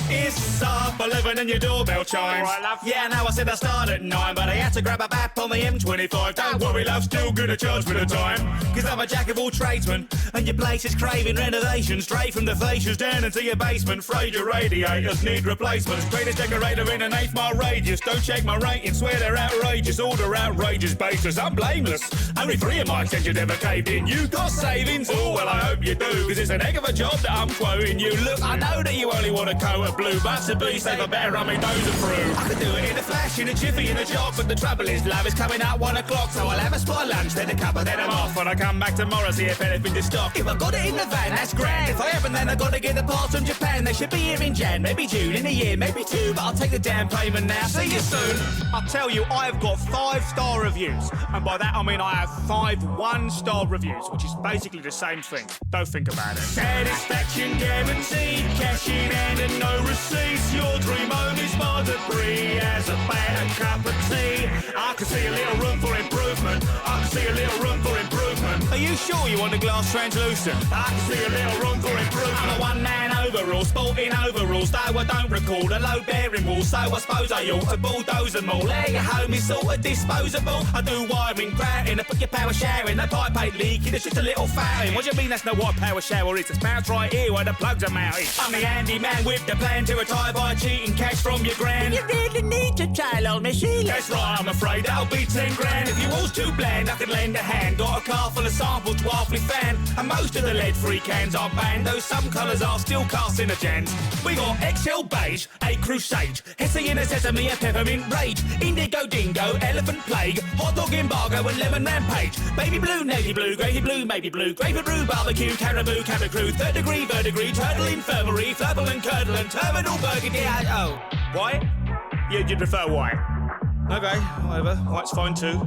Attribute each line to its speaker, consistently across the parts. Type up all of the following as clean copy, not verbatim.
Speaker 1: It's up 11 and your doorbell chimes.
Speaker 2: Alright, love.
Speaker 1: Yeah, now I said I start at 9, but I had to grab a bap on the M25. Don't worry, love, still gonna charge me the time. Cause I'm a jack of all tradesmen, and your place is craving renovation. Straight from the fascias down into your basement. Afraid your radiators need replacements. Greatest decorator in an 8th mile radius. Don't check my ratings, swear they're outrageous. Order outrageous basis, I'm blameless. Only 3 of my extensions ever caved in. You got savings? Oh, well, I hope you do, cause it's an heck of a job that I'm quoting you. Look, I know that you only want a coat of blue, but to be safe, I better run me those are through. I could do it in a flash, in a jiffy, in a jog, but the trouble is, love, is coming out 1 o'clock, so I'll have a spot lunch, then a couple, then I'm off. When I come back tomorrow, see if anything is stock. If I got it in the van, that's grand. If I haven't, then I gotta get the parts from Japan. They should be here in Jan, maybe June, in a year, maybe 2, but I'll take the damn payment now. See you soon. I'll tell you, I've got 5-star reviews, and by that I mean I have 5 1-star reviews, which is basically the same thing. Don't think about it. Satisfaction guaranteed, cash in hand and no receipts. Your dream home is more debris as a bad cup of tea. I can see a little room for improvement. I can see a little room for improvement. Are you sure you want the glass translucent? I can see a little room for improvement. I'm a one-man overall, sporting overalls, though I don't recall the low-bearing walls, so I suppose I ought to bulldoze them all. There your home is sort of disposable. I do wiring, grouting, I put your power shower in. The pipe ain't leaking, it's just a little fouling. What do you mean that's not what power shower is? The spout's right here where the plugs are mounted. I'm the handyman with the plan to retire by cheating cash from your grand. You really need to try on me, Sheila. That's right, I'm afraid that'll be 10 grand. If you was too bland, I could lend a hand. Got a car full of samples to awfully fan, and most of the lead-free cans are banned, though some colours are still cast in a jans. We got XL beige, a crusade, Hessian sesame and peppermint rage, indigo dingo, elephant plague, hot dog embargo and lemon rampage, baby blue, navy blue, gravy blue, maybe blue, grapefruit brew, barbecue, caribou, cabin crew, third degree, verdigris, turtle infirmary, flabble and curdle and terminal burgundy. Oh, white? You'd prefer white? Okay, whatever. White's fine too.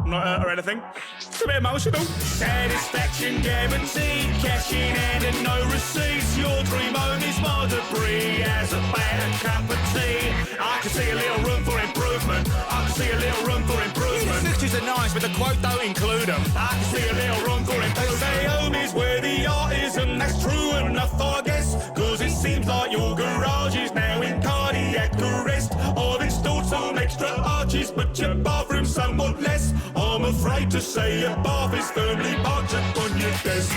Speaker 1: Not hurt or anything. It's a bit emotional. Satisfaction guaranteed, cash in hand and no receipts. Your dream home is more debris as a bad cup of tea. I can see a little room for improvement. I can see a little room for improvement. The fixtures are nice, but the quote don't include them. I can see a little room for improvement. They say home is where the art is, and that's true enough, I guess. Cause it seems like your garage is now in cardiac arrest. I've installed some extra arches, but your bathroom's somewhat less. I'm afraid to say your bath is firmly parked up on your desk.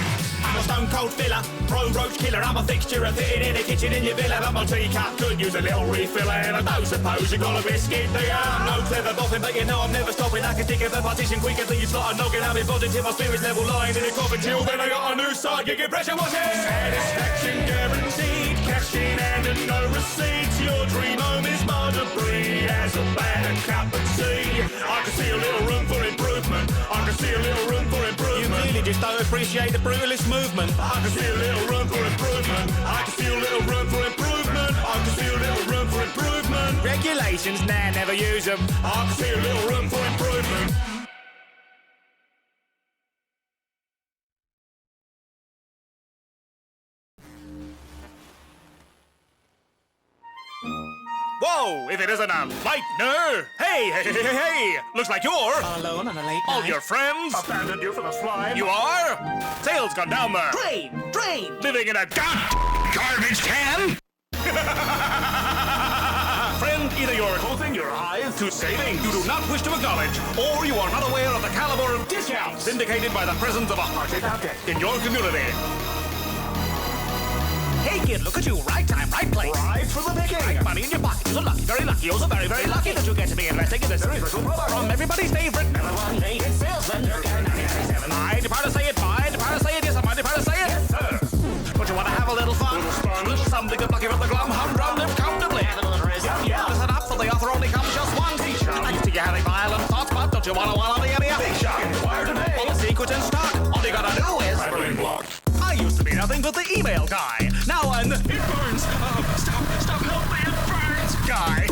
Speaker 1: I'm a stone cold filler, pro roach killer. I'm a fixture fitted in a kitchen in your villa, but my teacup could use a little refiller. And I don't suppose you got a biscuit there. I'm no clever boffin, but you know I'm never stopping. I can think of a partition quicker than you start knocking. I've been positive, my spirit's level lying in a coffin till then I got a new side gig impression. What's it? Satisfaction guaranteed, cash in hand and no receipts. Your dream home is more debris as a bad cup of tea. I can see a little room for improvement. I can see a little room for improvement. You really just don't appreciate the brutalist movement. I can see a little room for improvement. I can see a little room for improvement. I can see a little room for improvement. Regulations, nah, never use them. I can see a little room for improvement. Whoa, if it isn't a lightner! Hey, hey, hey, hey, hey! Looks like you're...
Speaker 3: Alone on a late
Speaker 1: all
Speaker 3: night.
Speaker 1: your friends...
Speaker 2: Abandoned you for the slime.
Speaker 1: You are? Tail's gone down there.
Speaker 3: Drain!
Speaker 1: Living in a garbage can? Friend, either you're closing your eyes to saving you do not wish to acknowledge, or you are not aware of the caliber of discounts indicated by the presence of a hearted object in your community. Hey kid, look at you, right time, right place.
Speaker 2: Right for the picking.
Speaker 1: Right money in your pocket. You're lucky, very lucky, also very, very lucky that you get to be investing in this very special product from everybody's favorite number one rated salesman, Durkin 1997. Mind if I say it? Mind if I say it? Yes, I mind if I say it? Yes, sir. Don't you want to have a little fun? A little something good lucky from the glum, humdrum, live comfortably. Have a little risk. Yeah. Listen up, for the offer only comes just once each. Thanks to you having violent thoughts, but don't you want to be a big shot? Inquired today. All the secrets in stock. All you gotta do is...
Speaker 2: Brain block.
Speaker 1: I used to be nothing but the email guy. Now I'm the... It burns. Stop, help me, it burns. Guy.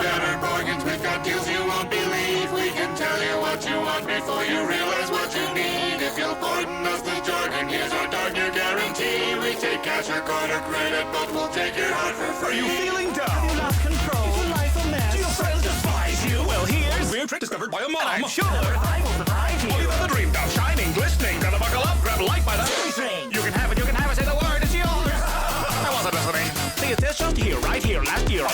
Speaker 4: Better bargains, we've got deals you won't believe. We can tell you what you want before you realize what you need. If you'll pardon us the jargon, here's our darn near guarantee. We take cash or card or credit, but we'll take your heart for
Speaker 1: Are
Speaker 4: free.
Speaker 1: you feeling down?
Speaker 3: Have you lost control? Is your life a mess?
Speaker 1: Do your friends despise you? Well, here's weird trick discovered by a mom. I'm sure.
Speaker 3: I will surprise you.
Speaker 1: All you've ever dreamed of, shining, glistening. Gotta buckle up, grab a light by the...
Speaker 3: Everything.
Speaker 1: You can have it, say the word, it's yours. I wasn't listening. See, is this just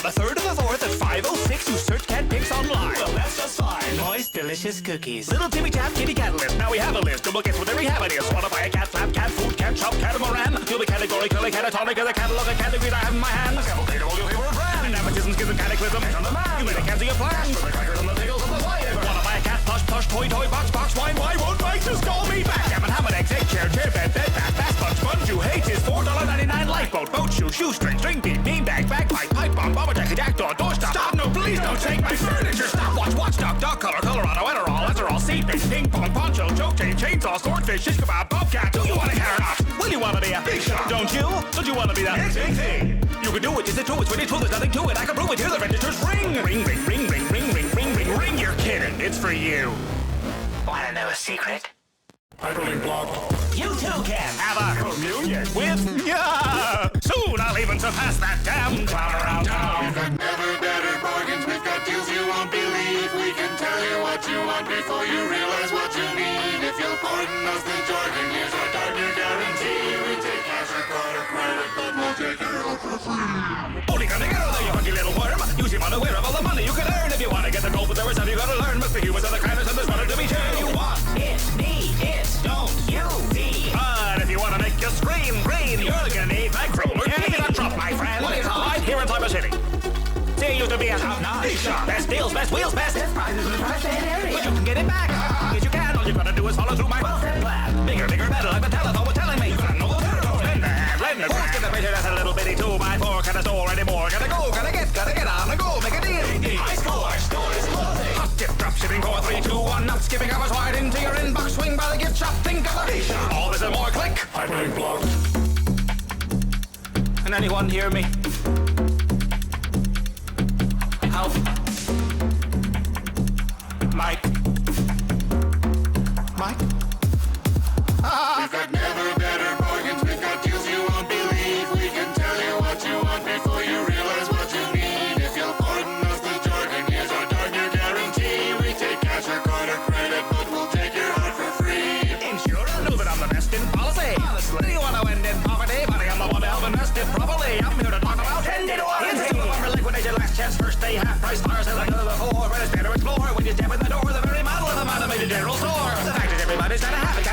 Speaker 1: the 3rd and the 4th at 5:06. You search cat pics online.
Speaker 3: Well, that's just fine. Moist, delicious cookies.
Speaker 1: Little Timmy Tap Kitty Cat list. Now we have a list. We'll guess what every habit is. Wanna buy a cat flap, cat food, cat shop, catamaran? You'll be categorically catatonic of the catalog of categories I have in my hand. A sample data of all your favorite brand. Nepotism, schism, cataclysm. On the man. You made a cancel your plan. For the crackers and the pickles and the flavor. Wanna buy a cat plush, toy, box, wine, won't bite. Just call me back. Ham and eggs, egg chair, bed, bath, sponge, sponge. You hate his $4.99 lifeboat, boat shoe, shoestring, string beat, beanbag, bagpipe, pipe bomb, bomber jacket, jackdaw, doorstop. Stop! No, please don't take my furniture. Stop! Watchdog, dog color, Colorado, Adderall, seed bait, ping pong, poncho, choke chain, chainsaw, swordfish, shish kebab, bobcat. Do you want a cat or not? Will you want to be a big shot? Don't you? Don't you want to be that next big thing? You can do it. Is it true? It's really true. There's nothing to it. I can prove it. Hear the registers ring, ring, ring, ring, ring, ring, ring, ring, ring, ring. You're kidding. It's for you.
Speaker 3: Want to know a secret?
Speaker 4: Hyperlink blog.
Speaker 3: You too can.
Speaker 1: Have a communion with ya. Soon I'll even surpass that damn clown around town.
Speaker 4: We've got never better bargains. We've got deals you won't believe. We can tell you what you want before you realize what you need. If you'll pardon us the jargon, here's our darn near guarantee. We take cash or card or credit, but we'll take your out for free.
Speaker 1: Only gonna get out there, you hungry little worm. You seem unaware of all the money you can earn. If you want to get the gold, but there is something you gotta learn. Must be humans and the kindness and there's money to be shared. You want
Speaker 3: It, need, it, don't, you, me.
Speaker 1: but if you want to make your screen green, you're gonna need my roller. Give me that drop, my friend. Right here in Cyber City. See, used to be a top-notch shop. Best deals, best wheels, best
Speaker 3: Prizes in the tri-state area.
Speaker 1: But you can get it back. Yes, you can. All you gotta do is follow through my
Speaker 3: Well-said plan.
Speaker 1: Bigger, better, like the telephone was telling me. You gotta know the territory. Blend the horse, get the picture, that's a little bitty 2x4. Can't store anymore. Gotta go, gotta get on the go. Make a deal.
Speaker 3: High score, store is closing.
Speaker 1: Hot tip, drop shipping, 4, 3, 2, 1. Not skipping hours wide into your inbox. Swing by the gift shop. Think of the shop. All this and more. Click.
Speaker 4: Hyperlink blog.
Speaker 1: Can anyone hear me? Help. Mike.
Speaker 4: We've got never better bargains. We've got deals you won't believe. We can tell you what you want before you realize what you need. If you'll pardon us the jargon, here's our darn near guarantee. We take cash or card or credit, but we'll take your heart for free.
Speaker 1: Insurer, know that I'm the best in policy. Honestly, do you want to end in poverty? But I am the one to help invest it properly. I'm here to talk about 10 to 1. Here's the one for liquidation, last chance, first day, half price, stars, as I know before. But it's better explore when you step in the door. The very model of the automated general store. The fact is everybody's gotta have it,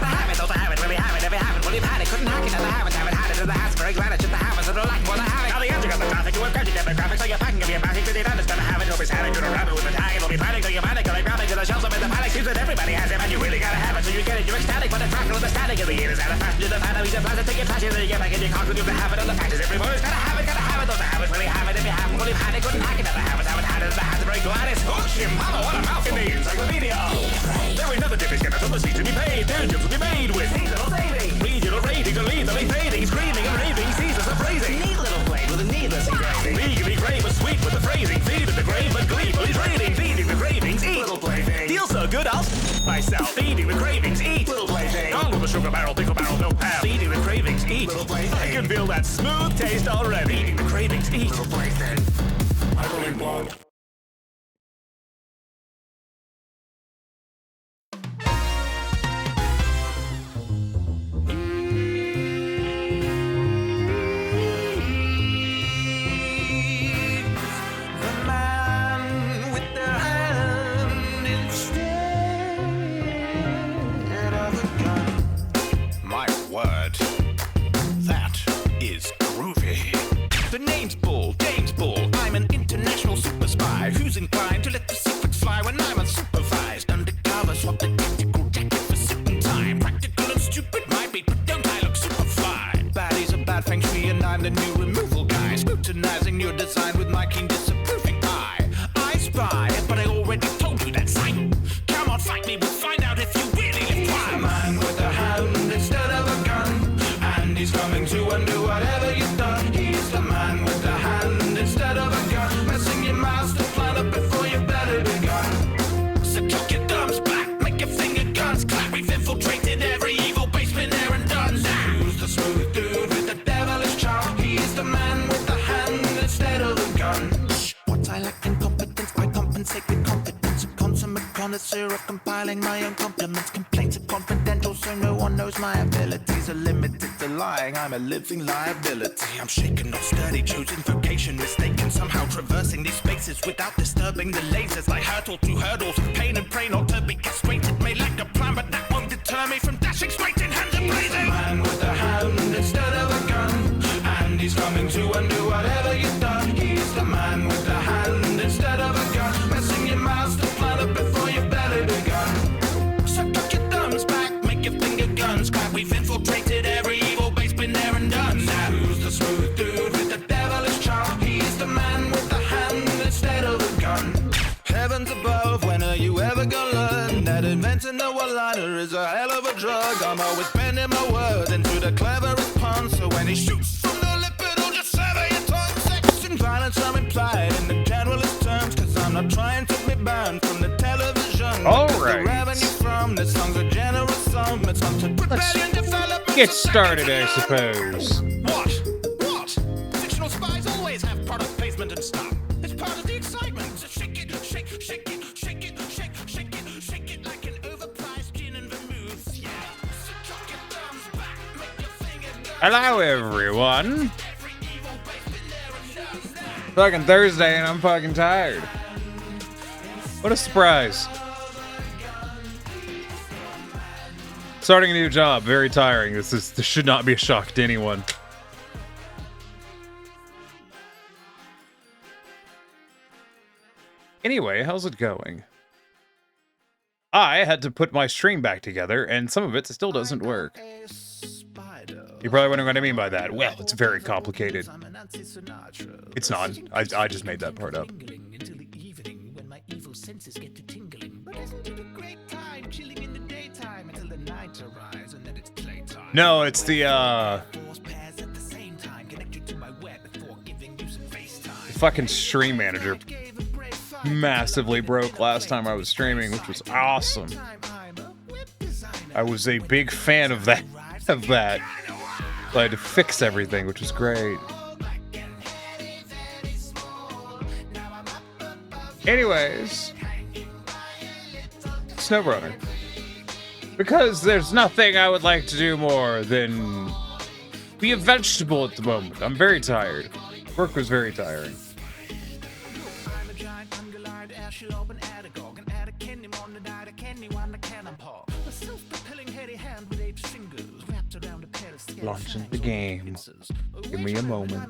Speaker 1: Don't have it, really have it. If you haven't, well, you've had it. Couldn't hack it, never haven't had it. In the hat's very glad it's just the habits that are lacking more than have it. Now the answer got the traffic, you have gadget demographics, so you're packing, give you a basic, 50 it's gonna have it. You'll be static, you're a rabbit with a tag, it'll be panic, till you panic, till they grab it, till the shelves up in the panic. Seems that everybody has it, and you really gotta have it, so you get it, you're ecstatic, but it's practical, the static of the year is out of fashion, the fan of each plastic, take it fashion, then you get back in your concrete, you can have it, and the fact is everybody's gotta have it, don't have it, really have it. If you haven't, well, you've had it, couldn't hack it, never haven't had it, the hat's very glad it's hoosh him, mama, what a mouth in the encyclopedia. There ain't nothing different, get it from the seats to be paid, there's deals to be made with
Speaker 3: Seasonal savings.
Speaker 1: regional ratings are legally fading, screaming and raving, seasons of praising.
Speaker 3: Neat little blade with a needless engraving.
Speaker 1: Legally grave but sweet with the phrasing, feed at the grave but gleefully trading, feeding the cravings, eat.
Speaker 3: Little plaything.
Speaker 1: Deal so good I'll myself, feeding the cravings, eat.
Speaker 3: Little plaything.
Speaker 1: On with the sugar barrel, pickle barrel, no pal. Feeding the cravings, eat.
Speaker 3: Little plaything.
Speaker 1: I can feel that smooth taste already. Feeding the cravings, eat.
Speaker 3: Little plaything.
Speaker 4: Hyperlink blog.
Speaker 3: The man with the hand instead of a gun.
Speaker 5: My word, that is groovy. The name's Bull, James Bull. I'm an international super spy who's inclined to let the secrets fly when I'm unsupervised. Undercover, swap the tactical jacket for suit and tie. Practical and stupid might be, but don't I look super fly? Baddies are bad feng shui and I'm the new removal guy. Scrutinizing your design with my keen disapproving eye. I spy, but I already told you that sight. Come on, fight me, we'll find out if you really live prime. The man with the hand instead of a gun, and he's coming to undo whatever you've done. He's the man with the hand instead of a gun, messing your master plan up before you bet. on the syrup, compiling my own compliments. Complaints are confidential, so no one knows my abilities are limited to lying. I'm a living liability. I'm shaken, not sturdy, choosing vocation, mistaken, somehow traversing these spaces without disturbing the lasers. I hurtle through hurdles of pain and pray not to be castrated. May lack a plan, but that won't deter me from dashing straight in, hands blazing. Man with a hand instead of a gun, and he's coming to undo whatever you've done. He's the man with the hand instead of a gun, messing your master plan up before you've barely begun. So tuck your thumbs back, make your finger guns clap. We've infiltrated every evil base, been there and done that. Who's the smooth dude with the devilish charm? He's the man with the hand instead of a gun. Heavens above, when are you ever gonna learn that inventing a one-liner is a hell of a drug? I'm always bending my words into the cleverest pun, so when he shoots from the lip, it'll just sever your tongue. Sex and violence are implied in the generalist terms, cause I'm not trying to be banned from the television.
Speaker 6: All
Speaker 5: Because
Speaker 6: right.
Speaker 5: the revenue from this song's a generous sum. It's on to rebellion, development.
Speaker 6: Get started, I suppose.
Speaker 5: What? Fictional spies always have product placement and stuff. It's part of the excitement. So shake it, shake it, shake it, shake it, shake it like an overpriced gin and vermouth. Yeah. So chuck your thumbs back, make your finger go.
Speaker 6: Hello, everyone. Fucking Thursday, and I'm fucking tired. What a surprise. Starting a new job, very tiring. This should not be a shock to anyone. Anyway, how's it going? I had to put my stream back together, and some of it still doesn't work. You're probably wondering what I mean by that. Well, it's very complicated. It's not. I just made that part up. No, it's the fucking stream manager massively broke last time I was streaming, which was awesome. I was a big fan of that. So I had to fix everything, which was great. Anyways, Snowrunner. Because there's nothing I would like to do more than be a vegetable at the moment. I'm very tired. Work was very tiring. Launching the game. Give me a moment.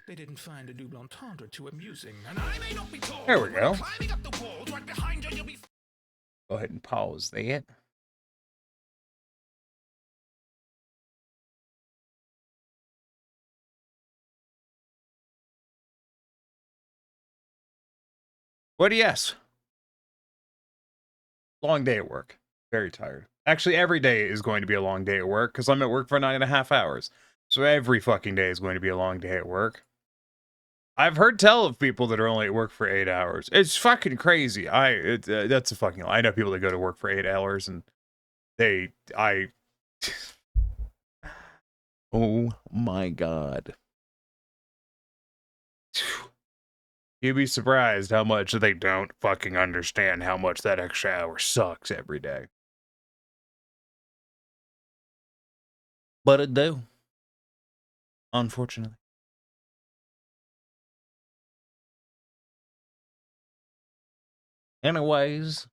Speaker 5: They didn't find a double entendre too amusing, and I may not be told.
Speaker 6: There we go.
Speaker 5: Climbing up the walls right behind you, you'll be.
Speaker 6: Go ahead and pause that. What do you ask? Long day at work. Very tired. Actually, every day is going to be a long day at work because I'm at work for 9.5 hours. So every fucking day is going to be a long day at work. I've heard tell of people that are only at work for 8 hours. It's fucking crazy. That's a fucking lie. I know people that go to work for 8 hours and oh my God. You'd be surprised how much they don't fucking understand how much that extra hour sucks every day. But it do. Unfortunately. Anyways.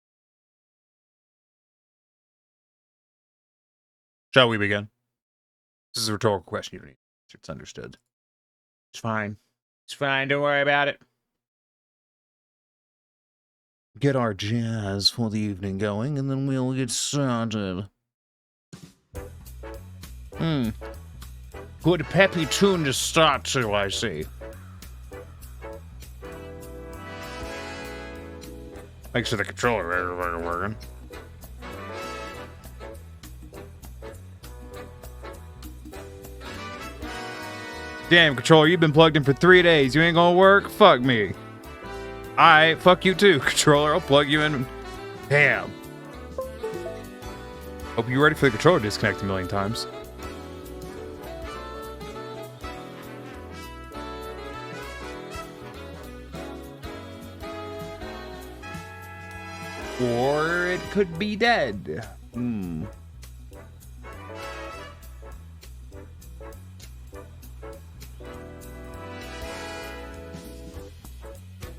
Speaker 6: Shall we begin? This is a rhetorical question. You don't need to answer. It's understood. It's fine. It's fine. Don't worry about it. Get our jazz for the evening going, and then we'll get started. Good peppy tune to start to, I see. Make sure the controller is working. Damn, controller, you've been plugged in for 3 days. You ain't gonna work? Fuck me. Fuck you too, controller. I'll plug you in. Damn. Hope you're ready for the controller to disconnect a million times. Or it could be dead.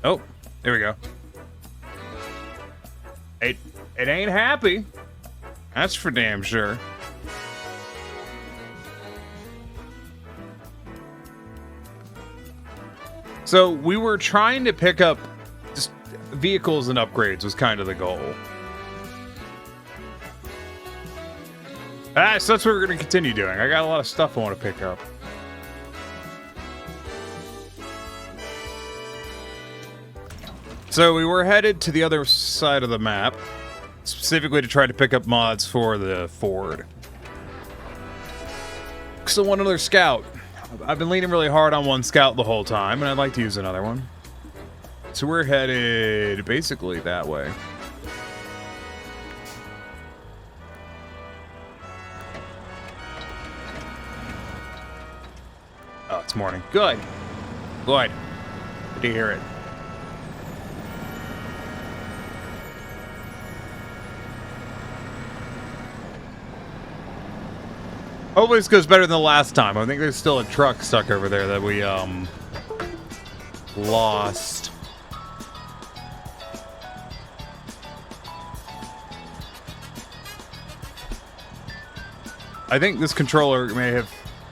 Speaker 6: Oh, there we go. It ain't happy. That's for damn sure. So we were trying to pick up just vehicles and upgrades was kind of the goal. So that's what we're going to continue doing. I got a lot of stuff I want to pick up. So we were headed to the other side of the map, specifically to try to pick up mods for the Ford. So one other scout. I've been leaning really hard on one scout the whole time, and I'd like to use another one. So we're headed basically that way. Oh, it's morning. Good. Good. Good to hear it. Hopefully this goes better than the last time. I think there's still a truck stuck over there that we, lost. I think this controller may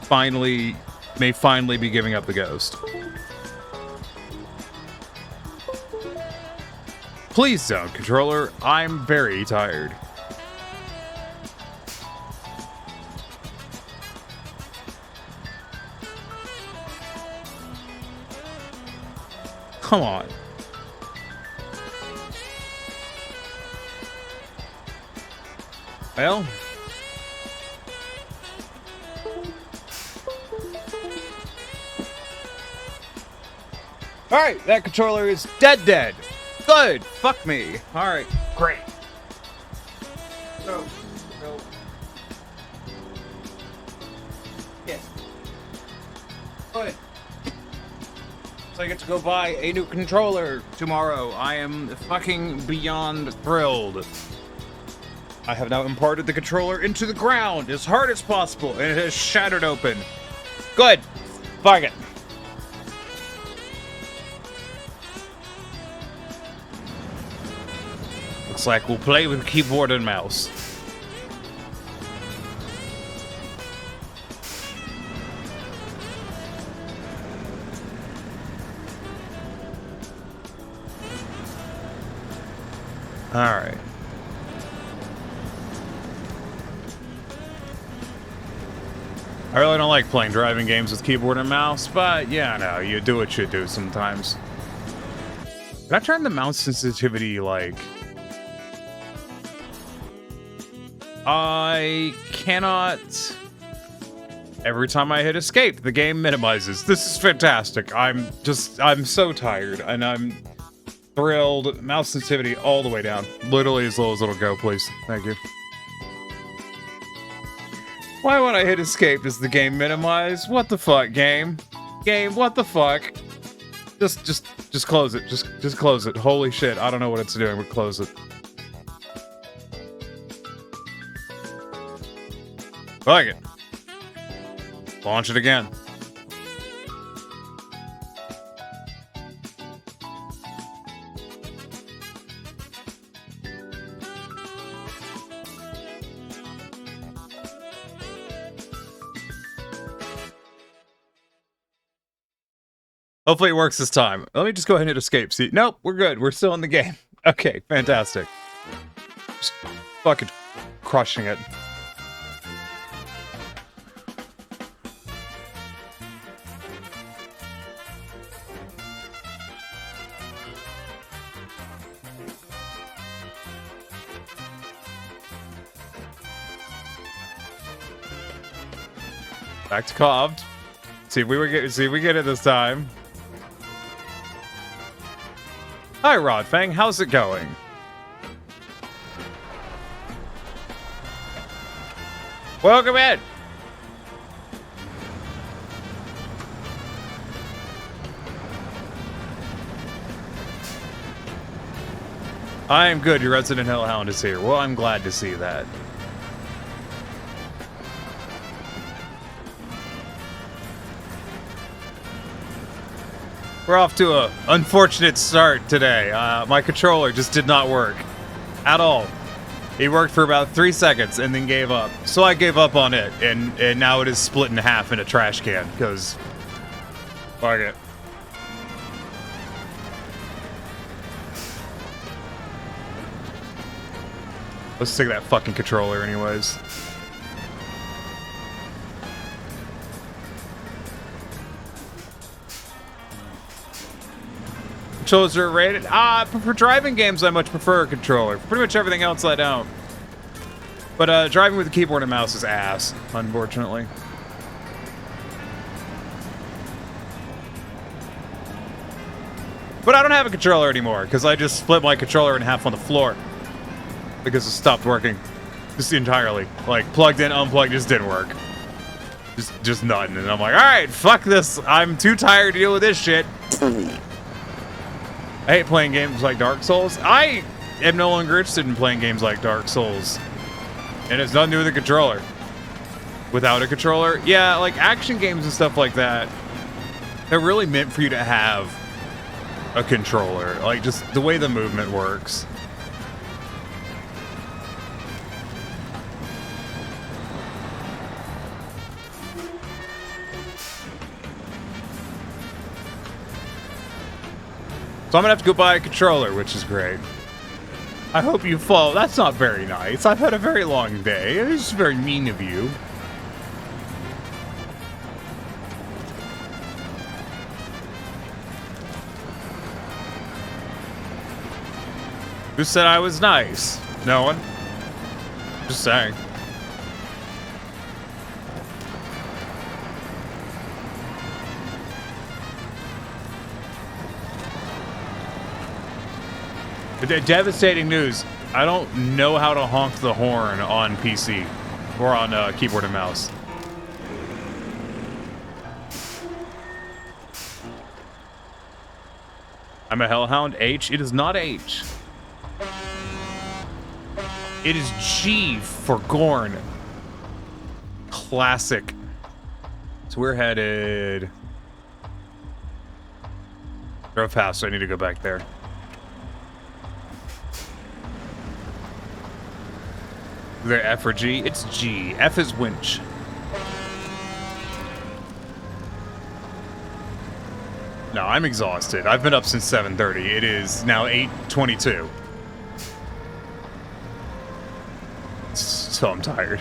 Speaker 6: finally be giving up the ghost. Please don't, controller. I'm very tired. Come on. Well. Alright, that controller is dead. Good. Fuck me. Alright, great. No. Yes. Good. So I get to go buy a new controller tomorrow. I am fucking beyond thrilled. I have now imparted the controller into the ground as hard as possible, and it has shattered open. Good. Fuck it. Looks like we'll play with keyboard and mouse. Alright. I really don't like playing driving games with keyboard and mouse, but yeah, no, you do what you do sometimes. Can I turn the mouse sensitivity, like... I cannot... Every time I hit escape, the game minimizes. This is fantastic. I'm so tired, and I'm thrilled. Mouse sensitivity all the way down. Literally as low as it'll go, please. Thank you. Why when I hit escape does the game minimize? What the fuck, game? Game, what the fuck? Just close it. Just close it. Holy shit, I don't know what it's doing, but close it. I like it. Launch it again. Hopefully it works this time. Let me just go ahead and hit escape. See, nope, we're good. We're still in the game. Okay, fantastic. Just fucking crushing it. Back to carved. See if we get it this time. Hi, Rodfang. How's it going? Welcome in. I am good. Your resident hellhound is here. Well, I'm glad to see that. We're off to a unfortunate start today. My controller just did not work at all. He worked for about 3 seconds and then gave up. So I gave up on it, and now it is split in half in a trash can because fuck it. Let's take that fucking controller anyways. Controllers are rated. For driving games, I much prefer a controller. For pretty much everything else, I don't. But driving with a keyboard and mouse is ass, unfortunately. But I don't have a controller anymore because I just split my controller in half on the floor. Because it stopped working. Just entirely. Like, plugged in, unplugged, just didn't work. Just nothing. And I'm like, alright, fuck this. I'm too tired to deal with this shit. I hate playing games like Dark Souls. I am no longer interested in playing games like Dark Souls. And it's nothing to do with the controller. Without a controller, yeah, like action games and stuff like that, they're really meant for you to have a controller. Like, just the way the movement works. So I'm gonna have to go buy a controller, which is great. I hope you follow. That's not very nice. I've had a very long day. It's very mean of you. Who said I was nice? No one. Just saying. Devastating news. I don't know how to honk the horn on PC or on keyboard and mouse. I'm a hellhound. H. It is not H. It is G for Gorn. Classic. So we're headed... Drove past, so I need to go back there. Is there F or G? It's G. F is winch. No, I'm exhausted. I've been up since 7:30. It is now 8:22. So I'm tired.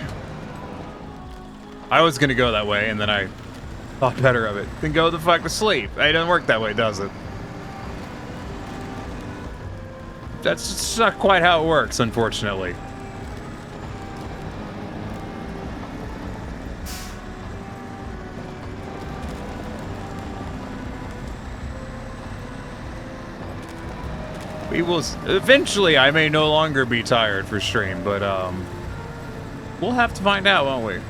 Speaker 6: I was gonna go that way, and then I thought better of it. Then go the fuck to sleep. It doesn't work that way, does it? That's just not quite how it works, unfortunately. We will eventually. I may no longer be tired for stream, but we'll have to find out, won't we?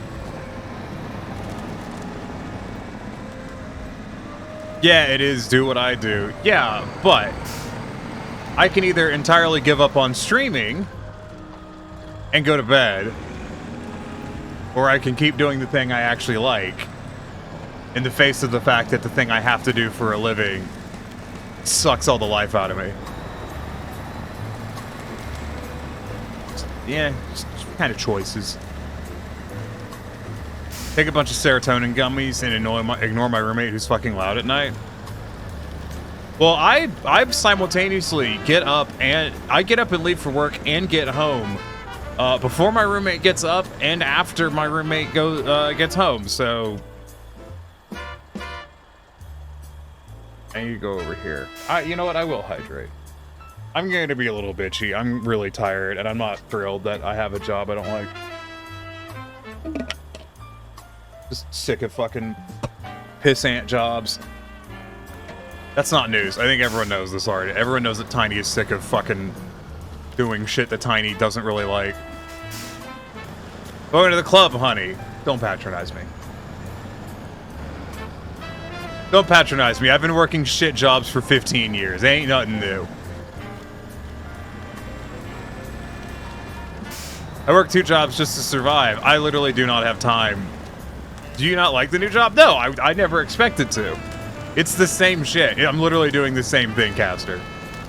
Speaker 6: Yeah, it is. Do what I do. Yeah, but I can either entirely give up on streaming and go to bed, or I can keep doing the thing I actually like in the face of the fact that the thing I have to do for a living sucks all the life out of me. Yeah, just kind of choices. Take a bunch of serotonin gummies and ignore my roommate who's fucking loud at night. Well, I simultaneously get up and leave for work and get home before my roommate gets up and after my roommate gets home. So I need to go over here. You know what? I will hydrate. I'm going to be a little bitchy. I'm really tired, and I'm not thrilled that I have a job I don't like. Just sick of fucking pissant jobs. That's not news. I think everyone knows this already. Everyone knows that Tiny is sick of fucking doing shit that Tiny doesn't really like. Going to the club, honey. Don't patronize me. Don't patronize me. I've been working shit jobs for 15 years. Ain't nothing new. I work 2 jobs just to survive. I literally do not have time. Do you not like the new job? No, I never expected to. It's the same shit. I'm literally doing the same thing, Caster.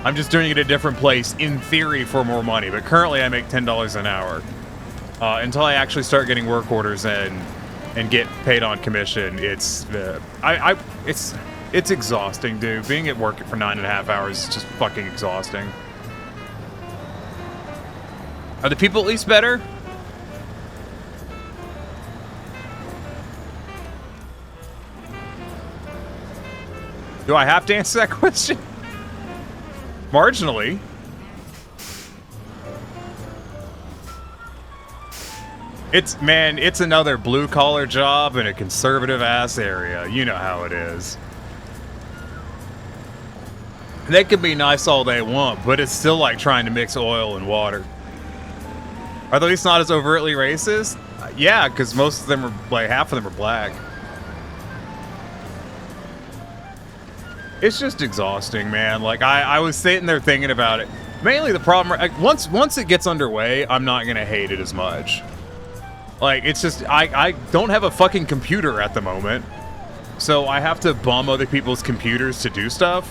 Speaker 6: I'm just doing it at a different place, in theory, for more money. But currently, I make $10 an hour. Until I actually start getting work orders in and get paid on commission, it's exhausting, dude. Being at work for 9.5 hours is just fucking exhausting. Are the people at least better? Do I have to answer that question? Marginally. It's another blue-collar job in a conservative-ass area. You know how it is. They can be nice all they want, but it's still like trying to mix oil and water. Are they at least not as overtly racist? Yeah, because most of them are, like, half of them are black. It's just exhausting, man. Like, I was sitting there thinking about it. Mainly the problem, like, once it gets underway, I'm not going to hate it as much. Like, it's just, I don't have a fucking computer at the moment. So I have to bum other people's computers to do stuff.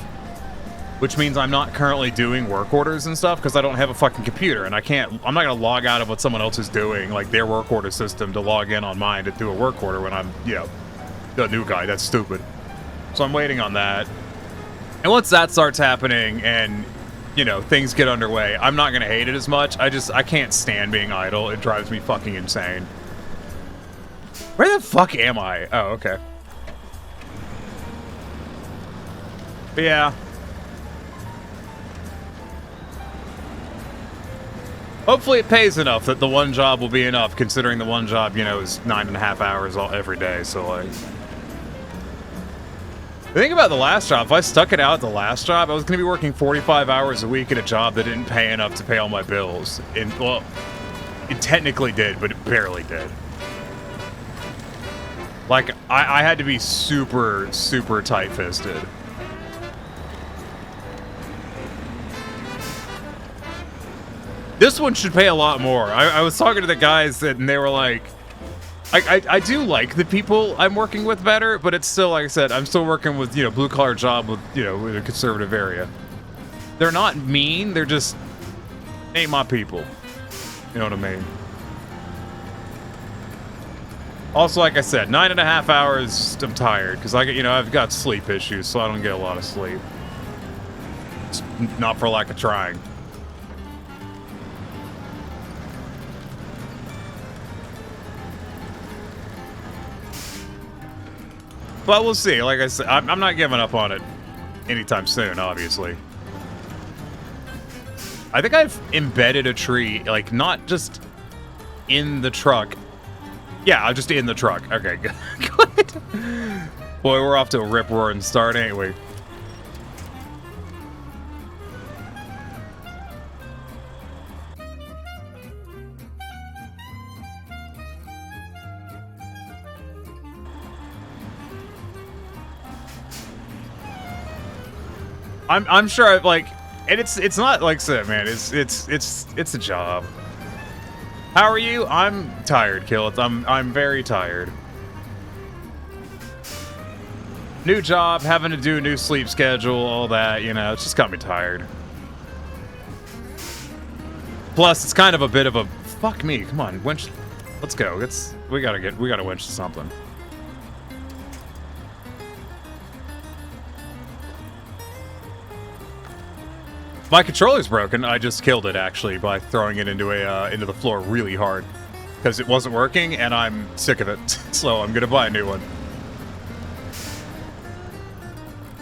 Speaker 6: Which means I'm not currently doing work orders and stuff because I don't have a fucking computer. And I'm not going to log out of what someone else is doing, like their work order system, to log in on mine to do a work order when I'm, you know, the new guy. That's stupid. So I'm waiting on that. And once that starts happening and, you know, things get underway, I'm not going to hate it as much. I can't stand being idle. It drives me fucking insane. Where the fuck am I? Oh, okay. But yeah. Hopefully it pays enough that the one job will be enough, considering the one job, you know, is 9.5 hours every day. So, like, the thing about the last job, if I stuck it out at the last job, I was going to be working 45 hours a week at a job that didn't pay enough to pay all my bills. And, well, it technically did, but it barely did. Like, I had to be super, super tight-fisted. This one should pay a lot more. I was talking to the guys and they were like, I do like the people I'm working with better, but it's still, like I said, I'm still working with, you know, blue collar job with, you know, in a conservative area. They're not mean, they're just ain't my people. You know what I mean? Also, like I said, 9.5 hours, I'm tired because I've got sleep issues, so I don't get a lot of sleep. It's not for lack of trying. But we'll see. Like I said, I'm not giving up on it anytime soon, obviously. I think I've embedded a tree, like, not just in the truck. Yeah, just in the truck. Okay, good. Boy, we're off to a rip-roaring start, ain't we? I'm sure I've, like, and it's not like I said, man. It's a job. How are you? I'm tired, Killeth. I'm very tired. New job, having to do a new sleep schedule, all that. You know, it's just got me tired. Plus, it's kind of a bit of a fuck me. Come on, winch. Let's go. We gotta winch to something. My controller's broken. I just killed it actually by throwing it into the floor really hard because it wasn't working, and I'm sick of it. So I'm gonna buy a new one.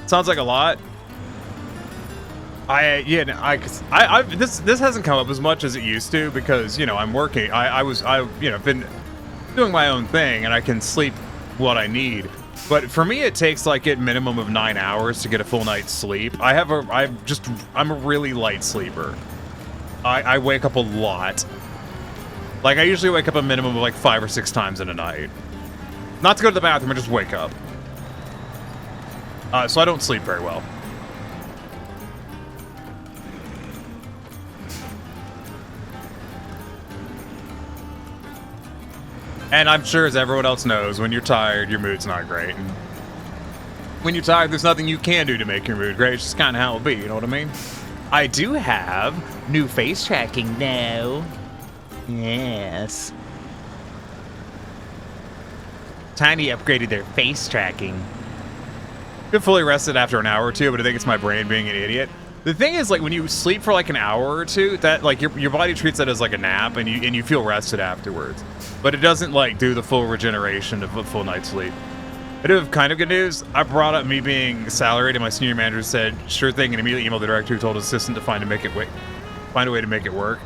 Speaker 6: Sounds like a lot. This hasn't come up as much as it used to because, you know, I'm working. I've been doing my own thing, and I can sleep what I need. But for me, it takes like a minimum of 9 hours to get a full night's sleep. I'm a really light sleeper. I wake up a lot. Like, I usually wake up a minimum of like 5 or 6 times in a night. Not to go to the bathroom, I just wake up. So I don't sleep very well. And I'm sure, as everyone else knows, when you're tired, your mood's not great. And when you're tired, there's nothing you can do to make your mood great. It's just kind of how it'll be, you know what I mean? I do have new face tracking now. Yes. Tiny upgraded their face tracking. Been fully rested after an hour or two, but I think it's my brain being an idiot. The thing is, like, when you sleep for like an hour or two, that like your body treats that as like a nap, and you feel rested afterwards. But it doesn't like do the full regeneration of a full night's sleep. I do have kind of good news. I brought up me being salaried, and my senior manager said, "Sure thing," and immediately emailed the director, who told his assistant to find a way to make it work.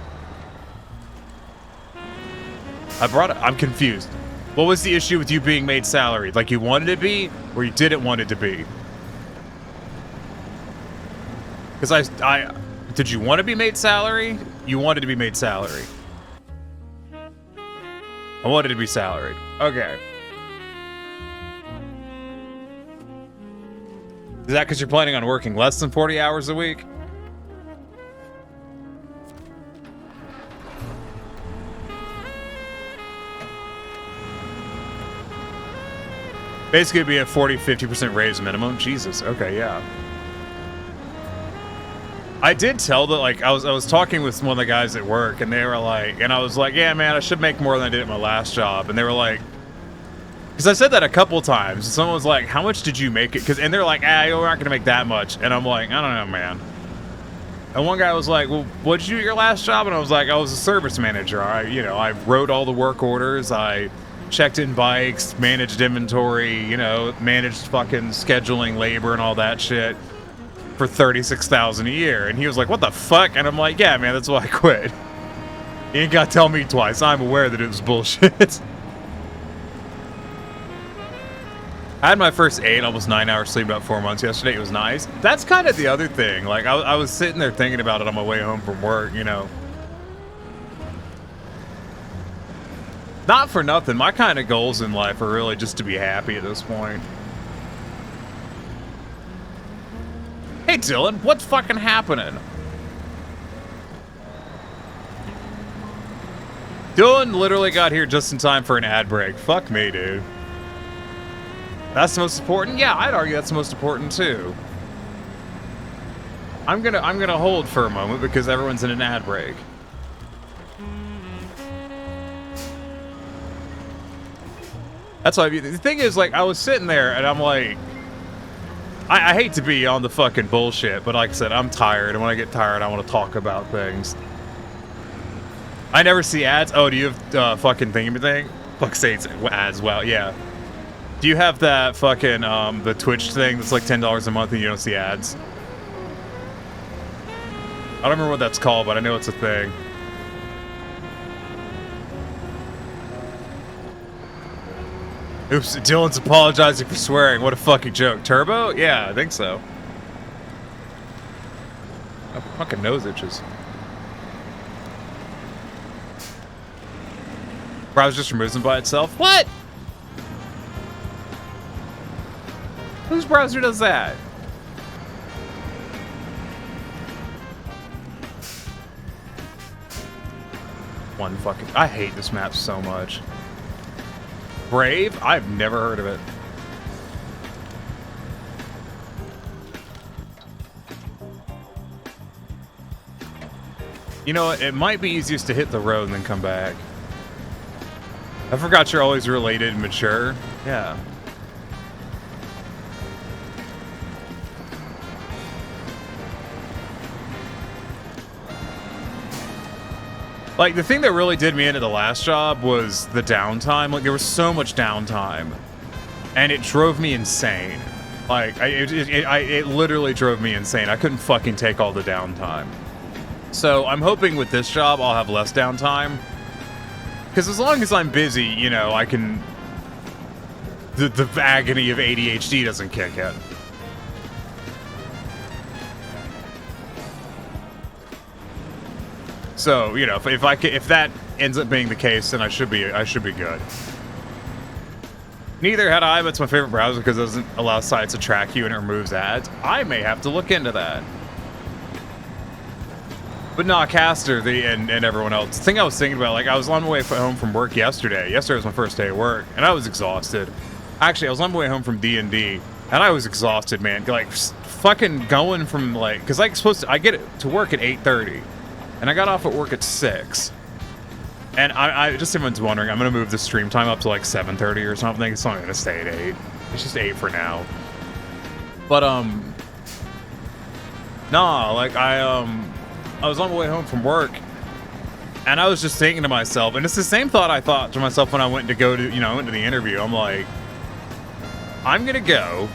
Speaker 6: I'm confused. What was the issue with you being made salaried? Like, you wanted to be, or you didn't want it to be? Because did you want to be made salary? You wanted to be made salary. I wanted to be salaried. Okay. Is that because you're planning on working less than 40 hours a week? Basically, it'd be a 40-50% raise minimum. Jesus. Okay, yeah. I did tell that, like, I was talking with one of the guys at work, and they were like, and I was like, yeah, man, I should make more than I did at my last job. And they were like, because I said that a couple times, and someone was like, how much did you make it? And they're like, you're not gonna make that much. And I'm like, I don't know, man. And one guy was like, well, what did you do at your last job? And I was like, I was a service manager. I wrote all the work orders. I checked in bikes, managed inventory, managed fucking scheduling, labor, and all that shit for $36,000 a year. And he was like, what the fuck? And I'm like, yeah, man, that's why I quit. You ain't gotta tell me twice. I'm aware that it was bullshit. I had my first 8, almost 9 hours sleep about 4 months yesterday. It was nice. That's kind of the other thing. Like, I was sitting there thinking about it on my way home from work, Not for nothing. My kind of goals in life are really just to be happy at this point. Hey, Dylan, what's fucking happening? Dylan literally got here just in time for an ad break. Fuck me, dude. That's the most important? Yeah, I'd argue that's the most important too. I'm gonna hold for a moment because everyone's in an ad break. That's why the thing is, like, I was sitting there and I'm like, I hate to be on the fucking bullshit, but like I said, I'm tired, and when I get tired, I want to talk about things. I never see ads. Oh, do you have fucking thingy-thing? Fuck sakes, ads. Wow, yeah. Do you have that fucking the Twitch thing that's like $10 a month and you don't see ads? I don't remember what that's called, but I know it's a thing. Oops, Dylan's apologizing for swearing. What a fucking joke. Turbo? Yeah, I think so. My fucking nose itches. Browser just removes them by itself? What? Whose browser does that? One fucking... I hate this map so much. Brave? I've never heard of it. You know, it might be easiest to hit the road and then come back. I forgot you're always related and mature. Yeah. Like, the thing that really did me into the last job was the downtime. Like, there was so much downtime. And it drove me insane. Like, it literally drove me insane. I couldn't fucking take all the downtime. So, I'm hoping with this job, I'll have less downtime. Because as long as I'm busy, I can... The agony of ADHD doesn't kick in. So, if ends up being the case, then I should be good. Neither had I, but it's my favorite browser because it doesn't allow sites to track you and it removes ads. I may have to look into that. But nah, Caster, and everyone else. The thing I was thinking about, like, I was on my way home from work yesterday. Yesterday was my first day at work, and I was exhausted. Actually, I was on my way home from D&D, and I was exhausted, man. Like, fucking going from, like, because I get to work at 8:30, and I got off at work at 6. And I just, everyone's wondering, I'm going to move the stream time up to, like, 7:30 or something. It's not going to stay at 8. It's just 8 for now. But, nah, like, I was on my way home from work, and I was just thinking to myself, and it's the same thought I thought to myself when I went to the interview. I'm like, I'm gonna go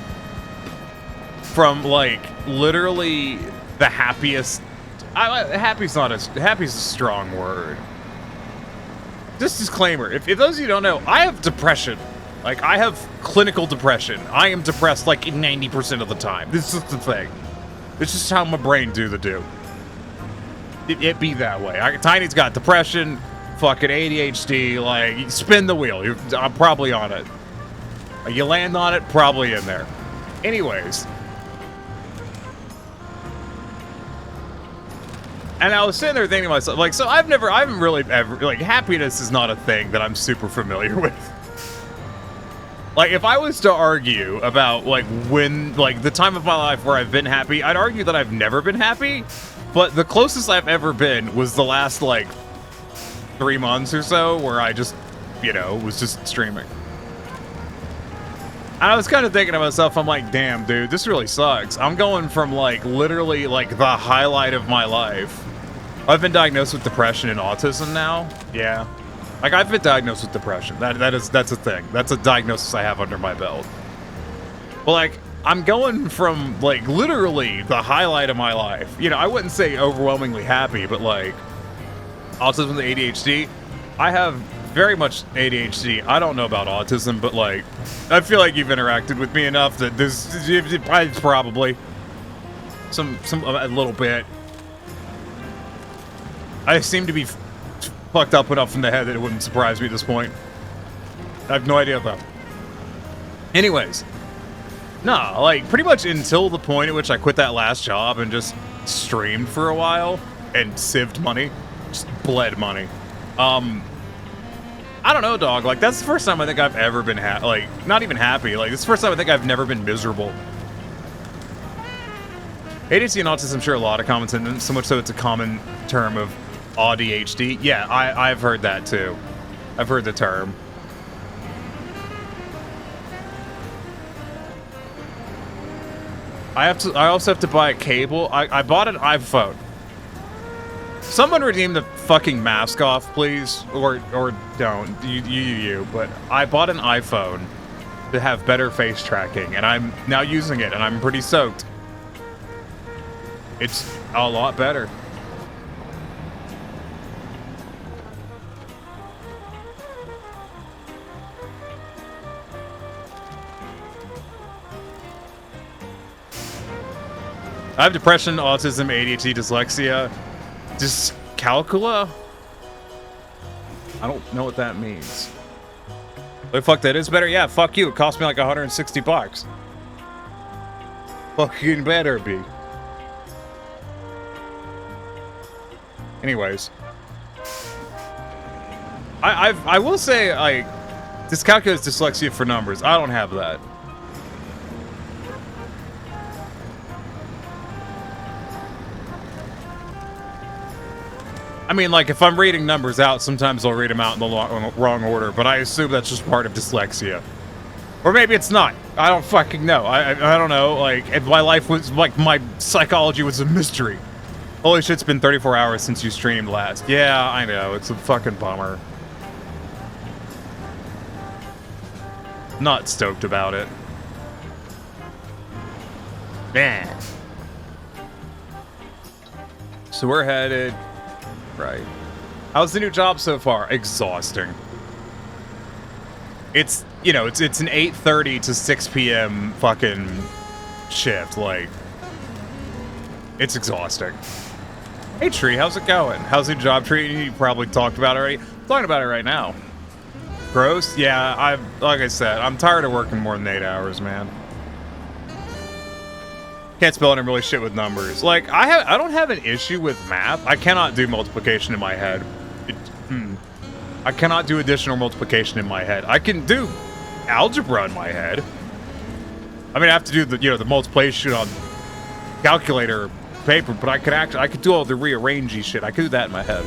Speaker 6: from, like, literally the happiest. Happy's a strong word. Just disclaimer: if those of you don't know, I have depression. Like, I have clinical depression. I am depressed like 90% of the time. This is the thing. It's just how my brain do. It be that way. Tiny's got depression, fucking ADHD. Like, you spin the wheel. I'm probably on it. You land on it, probably in there. Anyways. And I was sitting there thinking to myself, like, so I haven't really ever, like, happiness is not a thing that I'm super familiar with. Like, if I was to argue about, like, when, like, the time of my life where I've been happy, I'd argue that I've never been happy. But the closest I've ever been was the last, like, 3 months or so, where I just, was just streaming. And I was kind of thinking to myself, I'm like, damn, dude, this really sucks. I'm going from, like, literally, like, the highlight of my life. I've been diagnosed with depression and autism now. Yeah. Like, I've been diagnosed with depression. That's a thing. That's a diagnosis I have under my belt. But, like, I'm going from, like, literally the highlight of my life. I wouldn't say overwhelmingly happy, but, like, autism and ADHD. I have very much ADHD. I don't know about autism, but, like, I feel like you've interacted with me enough that it's probably a little bit. I seem to be fucked up enough in the head that it wouldn't surprise me at this point. I have no idea, though. Anyways. Nah, like, pretty much until the point at which I quit that last job and just streamed for a while and sieved money. Just bled money. I don't know, dog. Like, that's the first time I think I've ever been not even happy. Like, it's the first time I think I've never been miserable. ADHD and autism share a lot of common sense, so much so it's a common term of ADHD. Yeah, I've heard that too. I've heard the term. I also have to buy a cable. I bought an iPhone. Someone redeem the fucking mask off, please, or don't. You. But I bought an iPhone to have better face tracking, and I'm now using it, and I'm pretty soaked. It's a lot better. I have depression, autism, ADHD, dyslexia, dyscalculia. I don't know what that means. But fuck, that is better. Yeah, fuck you. It cost me like $160. Fucking better be. Anyways, I will say, like, dyscalculia is dyslexia for numbers. I don't have that. I mean, like, if I'm reading numbers out, sometimes I'll read them out in the wrong order, but I assume that's just part of dyslexia. Or maybe it's not. I don't fucking know. I don't know. Like, if my life was, like, my psychology was a mystery. Holy shit, it's been 34 hours since you streamed last. Yeah, I know. It's a fucking bummer. Not stoked about it. Man. So we're headed... Right. How's the new job so far? Exhausting. It's, you know, it's an 8:30 to 6 p.m. fucking shift. Like, it's exhausting. Hey, Tree, how's it going? How's the job treating you? You probably talked about it already. Talking about it right now. Gross? Yeah, like I said, I'm tired of working more than 8 hours, man. Can't spell any really shit with numbers. Like, I don't have an issue with math. I cannot do multiplication in my head. I cannot do additional multiplication in my head. I can do algebra in my head. I mean, I have to do the multiplication on calculator paper, but I could do all the rearranging shit. I could do that in my head.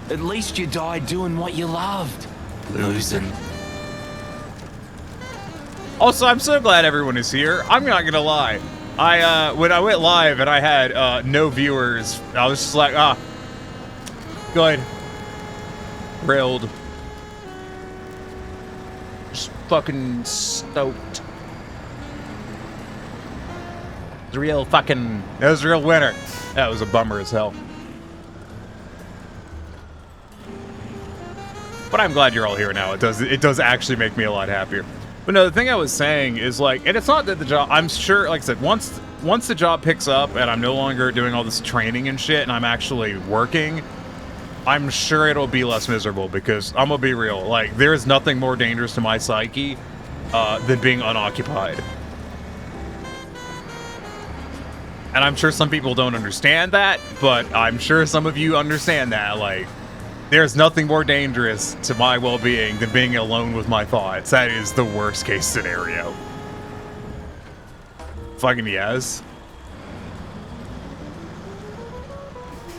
Speaker 7: At least you died doing what you loved. Losing.
Speaker 6: Also, I'm so glad everyone is here. I'm not gonna lie. When I went live and I had no viewers, I was just like, good. Thrilled. Just fucking stoked. It was a real winner. That was a bummer as hell. But I'm glad you're all here now. It does actually make me a lot happier. But no, the thing I was saying is, like, and it's not that the job, I'm sure, like I said, once the job picks up and I'm no longer doing all this training and shit and I'm actually working, I'm sure it'll be less miserable, because I'm gonna be real, like, there is nothing more dangerous to my psyche than being unoccupied. And I'm sure some people don't understand that, but I'm sure some of you understand that. Like, there's nothing more dangerous to my well-being than being alone with my thoughts. That is the worst case scenario. Fucking yes.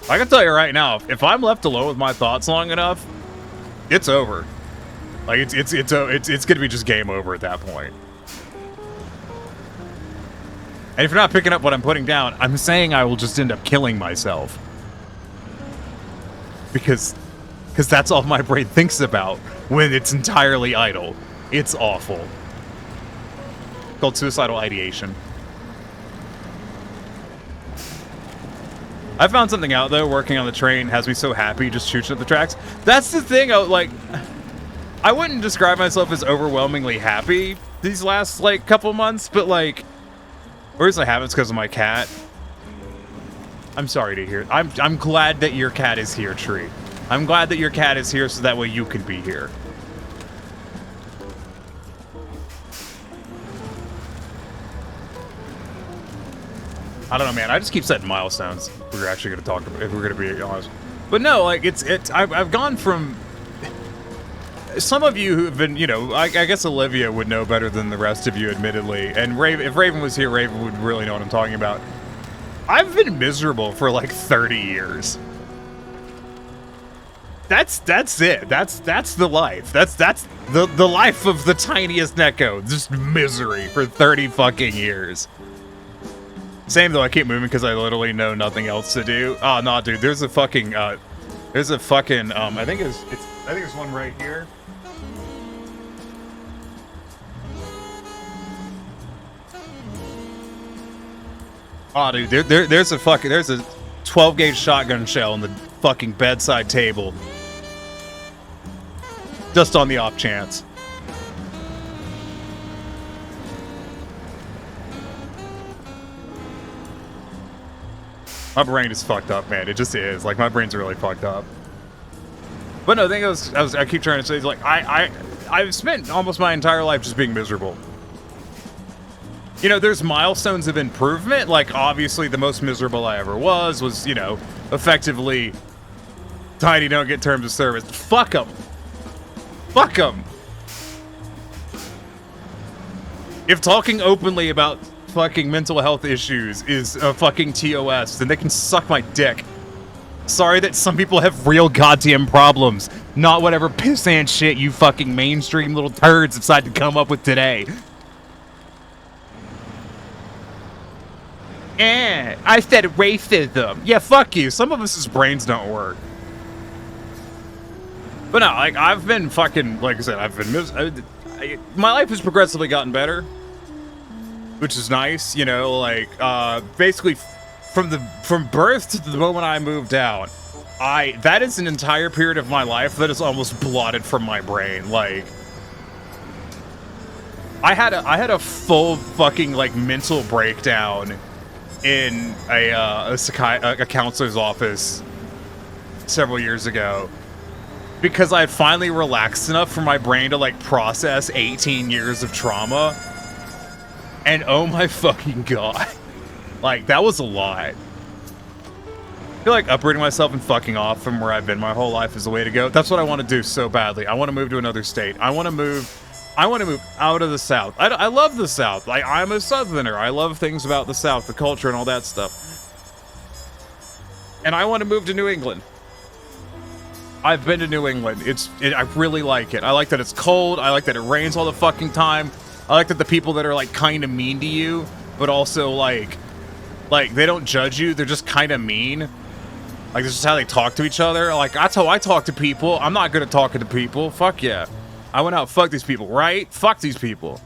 Speaker 6: I can tell you right now, if I'm left alone with my thoughts long enough, it's over. Like, it's gonna be just game over at that point. And if you're not picking up what I'm putting down, I'm saying I will just end up killing myself. Because that's all my brain thinks about when it's entirely idle. It's awful. Called suicidal ideation. I found something out, though. Working on the train has me so happy just shooting at the tracks. That's the thing. I wouldn't describe myself as overwhelmingly happy these last, like, couple months, but, like, the reason I haven't is because of my cat. I'm sorry to hear. I'm glad that your cat is here, Tree. I'm glad that your cat is here so that way you can be here. I don't know, man. I just keep setting milestones. If we're actually going to talk about, if we're going to be honest. But no, like, I've gone from... Some of you who have been, you know, I guess Olivia would know better than the rest of you, admittedly. And if Raven was here, Raven would really know what I'm talking about. I've been miserable for like 30 years. That's it. That's the life. That's the life of the tiniest Neko. Just misery for 30 fucking years. Same though, I keep moving because I literally know nothing else to do. Oh no, dude, there's a fucking I think it's one right here. Oh, dude, there's a 12 gauge shotgun shell on the fucking bedside table. Just on the off chance. My brain is fucked up, man. It just is. Like, my brain's really fucked up. But no, the thing I keep trying to say is, like, I've spent almost my entire life just being miserable. You know, there's milestones of improvement. Like, obviously, the most miserable I ever was, you know, effectively, Tiny don't get terms of service. Fuck them. Fuck them. If talking openly about fucking mental health issues is a fucking TOS, then they can suck my dick. Sorry that some people have real goddamn problems, not whatever pissant shit you fucking mainstream little turds decide to come up with today. I said racism. Yeah, fuck you. Some of us' brains don't work. But no, like, I've been fucking, like I said, my life has progressively gotten better, which is nice, you know, like, basically, from birth to the moment I moved out, that is an entire period of my life that is almost blotted from my brain. Like, I had a full fucking, like, mental breakdown in a counselor's office several years ago, because I finally relaxed enough for my brain to like process 18 years of trauma. And oh my fucking god. Like, that was a lot. I feel like uprooting myself and fucking off from where I've been my whole life is the way to go. That's what I want to do so badly. I want to move to another state. I want to move out of the South. I love the South. Like, I'm a Southerner. I love things about the South, the culture and all that stuff. And I want to move to New England. I've been to New England. I really like it. I like that it's cold. I like that it rains all the fucking time. I like that the people that are like kind of mean to you, but also like they don't judge you. They're just kind of mean. Like, this is how they talk to each other. Like, that's how I talk to people. I'm not good at talking to people. Fuck yeah. I went out, fuck these people, right? Fuck these people.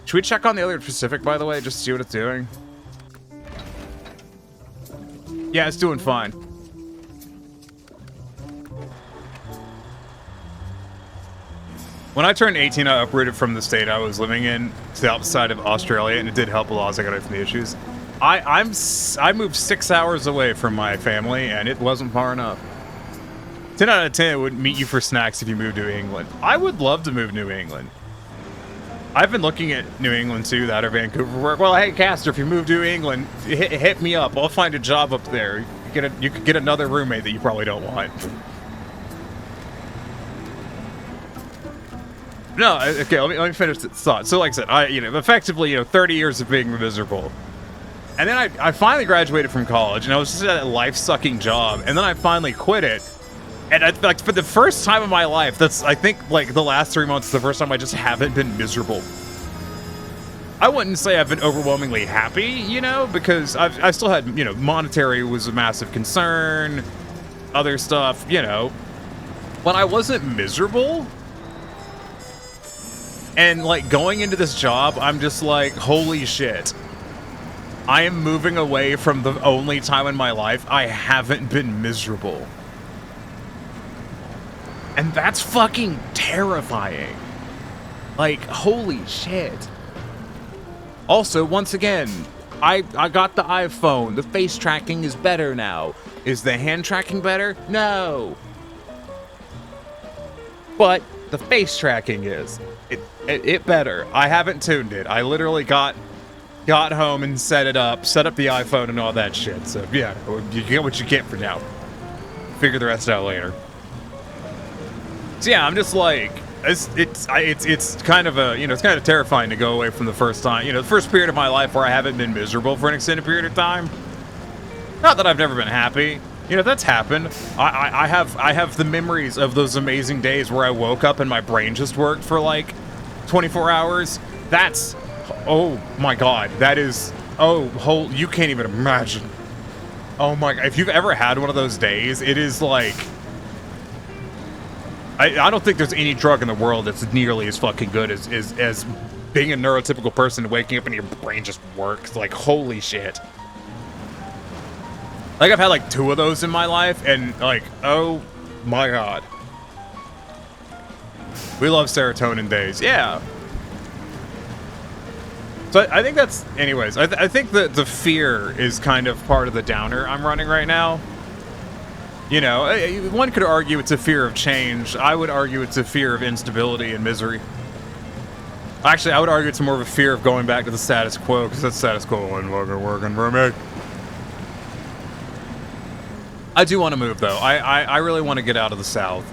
Speaker 6: Should we check on the other Pacific, by the way, just to see what it's doing? Yeah, it's doing fine. When I turned 18, I uprooted from the state I was living in to the outside of Australia, and it did help a lot as I got away from the issues. I moved 6 hours away from my family, and it wasn't far enough. 10 out of 10 would meet you for snacks if you moved to England. I would love to move to New England. I've been looking at New England too, that or Vancouver work. Well, hey, Caster, if you move to England, hit me up. I'll find a job up there. You could get another roommate that you probably don't want. No, okay, let me finish this thought. So, like I said, effectively, 30 years of being miserable. And then I finally graduated from college, and I was just at a life-sucking job, and then I finally quit it. And like for the first time in my life, I think like the last 3 months is the first time I just haven't been miserable. I wouldn't say I've been overwhelmingly happy, because I still had, monetary was a massive concern, other stuff, but I wasn't miserable. And like going into this job, I'm just like, holy shit. I am moving away from the only time in my life I haven't been miserable. And that's fucking terrifying. Like, holy shit. Also, once again, I got the iPhone. The face tracking is better now. Is the hand tracking better? No. But the face tracking is. It better. I haven't tuned it. I literally got home and set the iPhone and all that shit. So yeah, you get what you get for now. Figure the rest out later. So yeah, I'm just like, it's kind of it's kind of terrifying to go away from the first time, the first period of my life where I haven't been miserable for an extended period of time. Not that I've never been happy. That's happened. I have the memories of those amazing days where I woke up and my brain just worked for like 24 hours. That's, oh my god, that is, you can't even imagine. Oh my god, if you've ever had one of those days, it is like, I don't think there's any drug in the world that's nearly as fucking good as being a neurotypical person, waking up and your brain just works. Like, holy shit. Like, I've had like 2 of those in my life, and like, oh my god. We love serotonin days, yeah. So I think that's, anyways, I think that the fear is kind of part of the downer I'm running right now. One could argue it's a fear of change. I would argue it's a fear of instability and misery. Actually, I would argue it's more of a fear of going back to the status quo, because that status quo wasn't fucking working for me. I do want to move, though. I really want to get out of the South.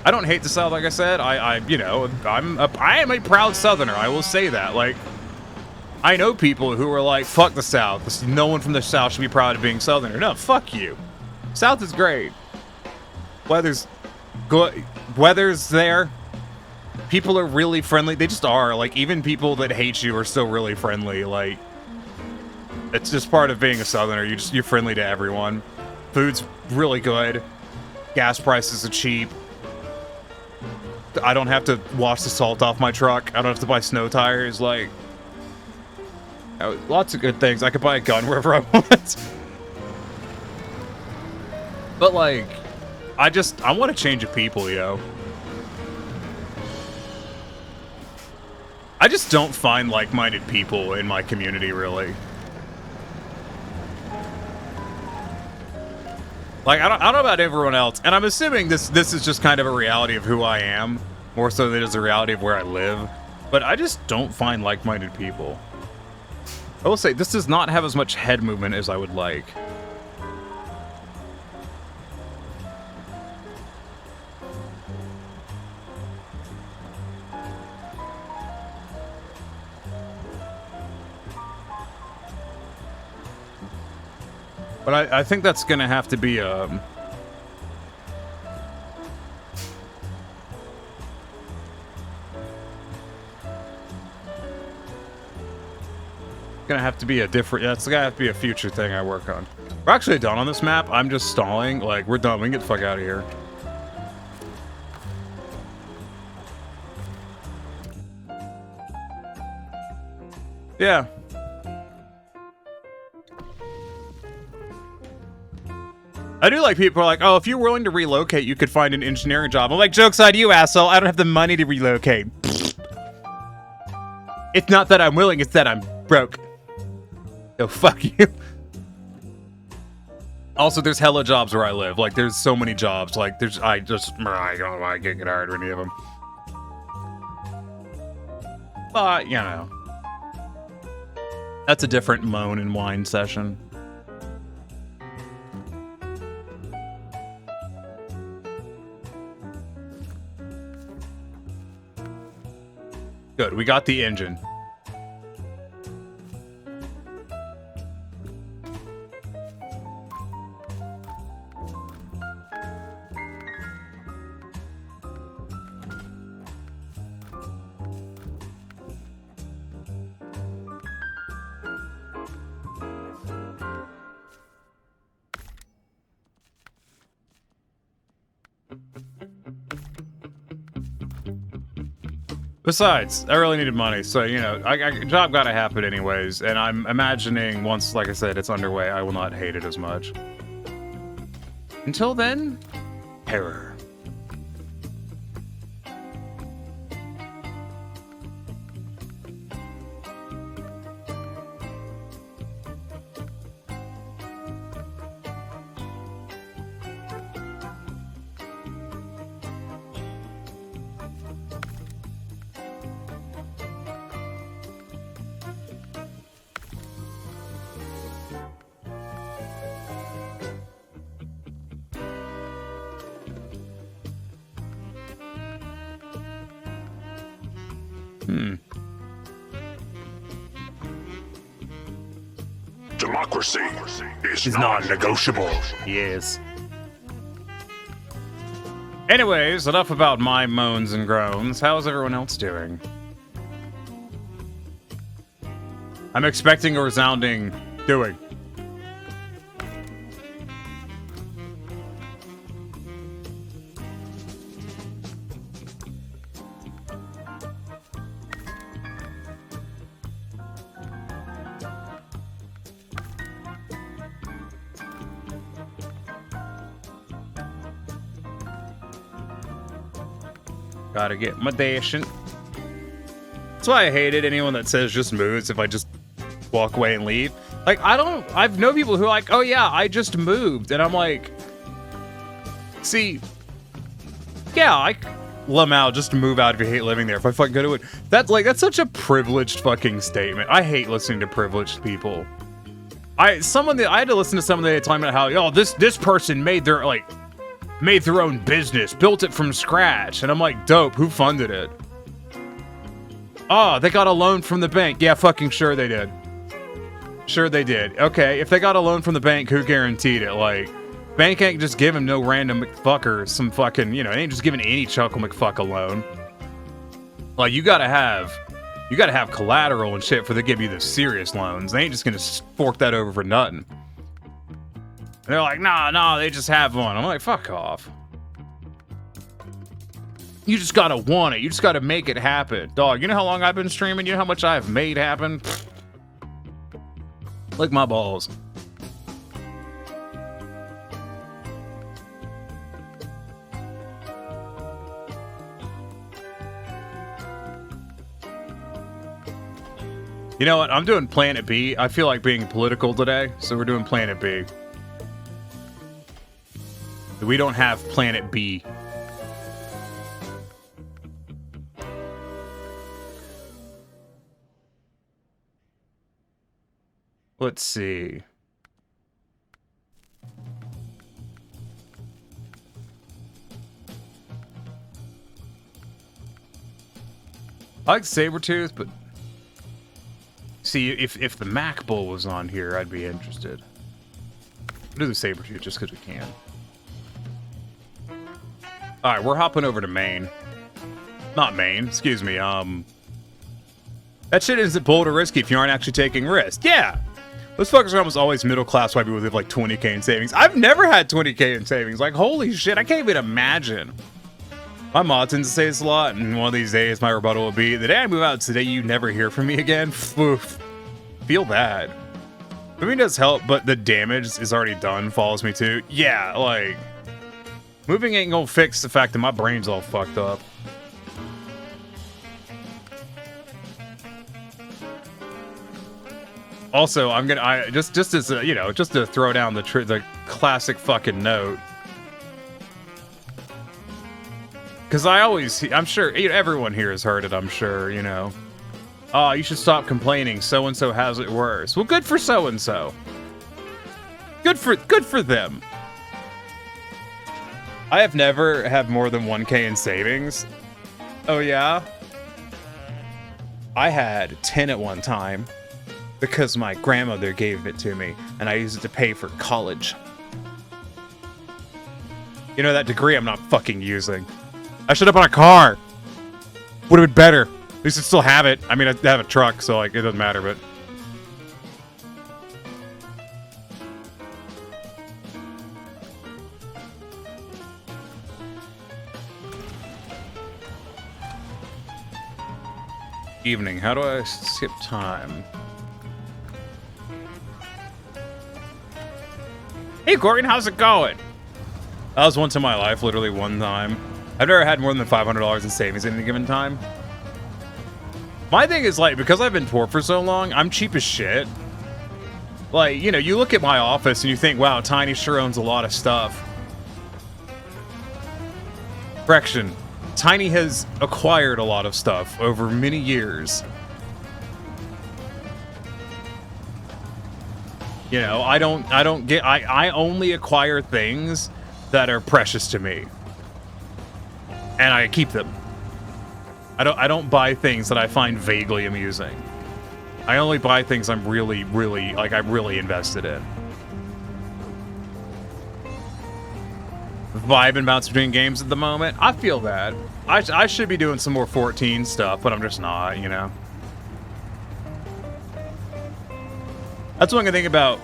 Speaker 6: I don't hate the South, like I said. I am a proud Southerner. I will say that. Like, I know people who are like, fuck the South. No one from the South should be proud of being Southerner. No, fuck you. South is great. Weather's good. Weather's there. People are really friendly. They just are. Like, even people that hate you are still really friendly. Like, it's just part of being a Southerner. You're friendly to everyone. Food's really good. Gas prices are cheap. I don't have to wash the salt off my truck. I don't have to buy snow tires. Like, lots of good things. I could buy a gun wherever I want. But like, I want a change of people, yo. I just don't find like-minded people in my community, really. Like, I don't know about everyone else, and I'm assuming this is just kind of a reality of who I am, more so than it is a reality of where I live. But I just don't find like-minded people. I will say, this does not have as much head movement as I would like. But I think that's gonna have to be gonna have to be a different. That's gonna have to be a future thing I work on. We're actually done on this map. I'm just stalling. Like, we're done. We can get the fuck out of here. Yeah. I do like people are like, oh, if you're willing to relocate, you could find an engineering job. I'm like, joke's on you, asshole. I don't have the money to relocate. It's not that I'm willing, it's that I'm broke. So fuck you. Also, there's hella jobs where I live. Like, there's so many jobs. Like, I don't know why I can't get hired or any of them. But, you know. That's a different moan and whine session. Good, we got the engine. Besides, I really needed money, so, you know, job gotta happen anyways, and I'm imagining once, like I said, it's underway, I will not hate it as much. Until then, terror.
Speaker 8: Democracy is non-negotiable.
Speaker 6: Yes. Anyways, enough about my moans and groans. How's everyone else doing? I'm expecting a resounding doing. Gotta get my dashing. That's why I hated anyone that says just moves if I just walk away and leave. Like, I've known people who are like, oh yeah, I just moved. And I'm like, see, yeah, Lamau, just move out if you hate living there. If I fucking go to it. That's such a privileged fucking statement. I hate listening to privileged people. I had to listen to someone that talking about how, oh, this person made their own business, built it from scratch. And I'm like, dope, who funded it? Oh, they got a loan from the bank. Yeah, fucking sure they did. Sure they did. Okay, if they got a loan from the bank, who guaranteed it? Like, bank ain't just giving no random McFucker some fucking, you know, it ain't just giving any Chuckle McFuck a loan. Like, you gotta have collateral and shit for they give you the serious loans. They ain't just gonna fork that over for nothing. And they're like, nah, they just have one. I'm like, fuck off. You just gotta want it. You just gotta make it happen. Dog, you know how long I've been streaming? You know how much I've made happen? Lick my balls. You know what? I'm doing Planet B. I feel like being political today, so we're doing Planet B. We don't have Planet B. Let's see. I like Sabretooth, but see, if the Mac Bull was on here, I'd be interested. We'll do the Sabretooth just because we can. Alright, we're hopping over to Maine. Not Maine, excuse me, that shit isn't bold or risky if you aren't actually taking risks. Yeah! Those fuckers are almost always middle-class white people with like 20k in savings. I've never had 20k in savings. Like, holy shit, I can't even imagine. My mom tends to say this a lot, and one of these days my rebuttal will be, the day I move out today, you never hear from me again. Oof. Feel bad. Moving does help, but the damage is already done follows me too. Yeah, like, moving ain't gonna fix the fact that my brain's all fucked up. Also, just as a, you know, just to throw down the classic fucking note. Because I'm sure, you know, everyone here has heard it, I'm sure, you know. Oh, you should stop complaining, so-and-so has it worse. Well, good for so-and-so. Good for them. I have never had more than 1k in savings. Oh, yeah? I had 10 at one time because my grandmother gave it to me, and I used it to pay for college. You know, that degree I'm not fucking using. I should have bought a car. Would have been better. At least I still have it. I mean, I have a truck, so like it doesn't matter, but. Evening. How do I skip time? Hey, Gordon, how's it going? That was once in my life, literally one time. I've never had more than $500 in savings at any given time. My thing is, like, because I've been poor for so long, I'm cheap as shit. Like, you know, you look at my office and you think, wow, Tiny sure owns a lot of stuff. Correction. Tiny has acquired a lot of stuff over many years. You know, I only acquire things that are precious to me. And I keep them. I don't buy things that I find vaguely amusing. I only buy things I'm really invested in. Vibe and bounce between games at the moment. I feel that. I should be doing some more 14 stuff, but I'm just not, you know. That's one good thing about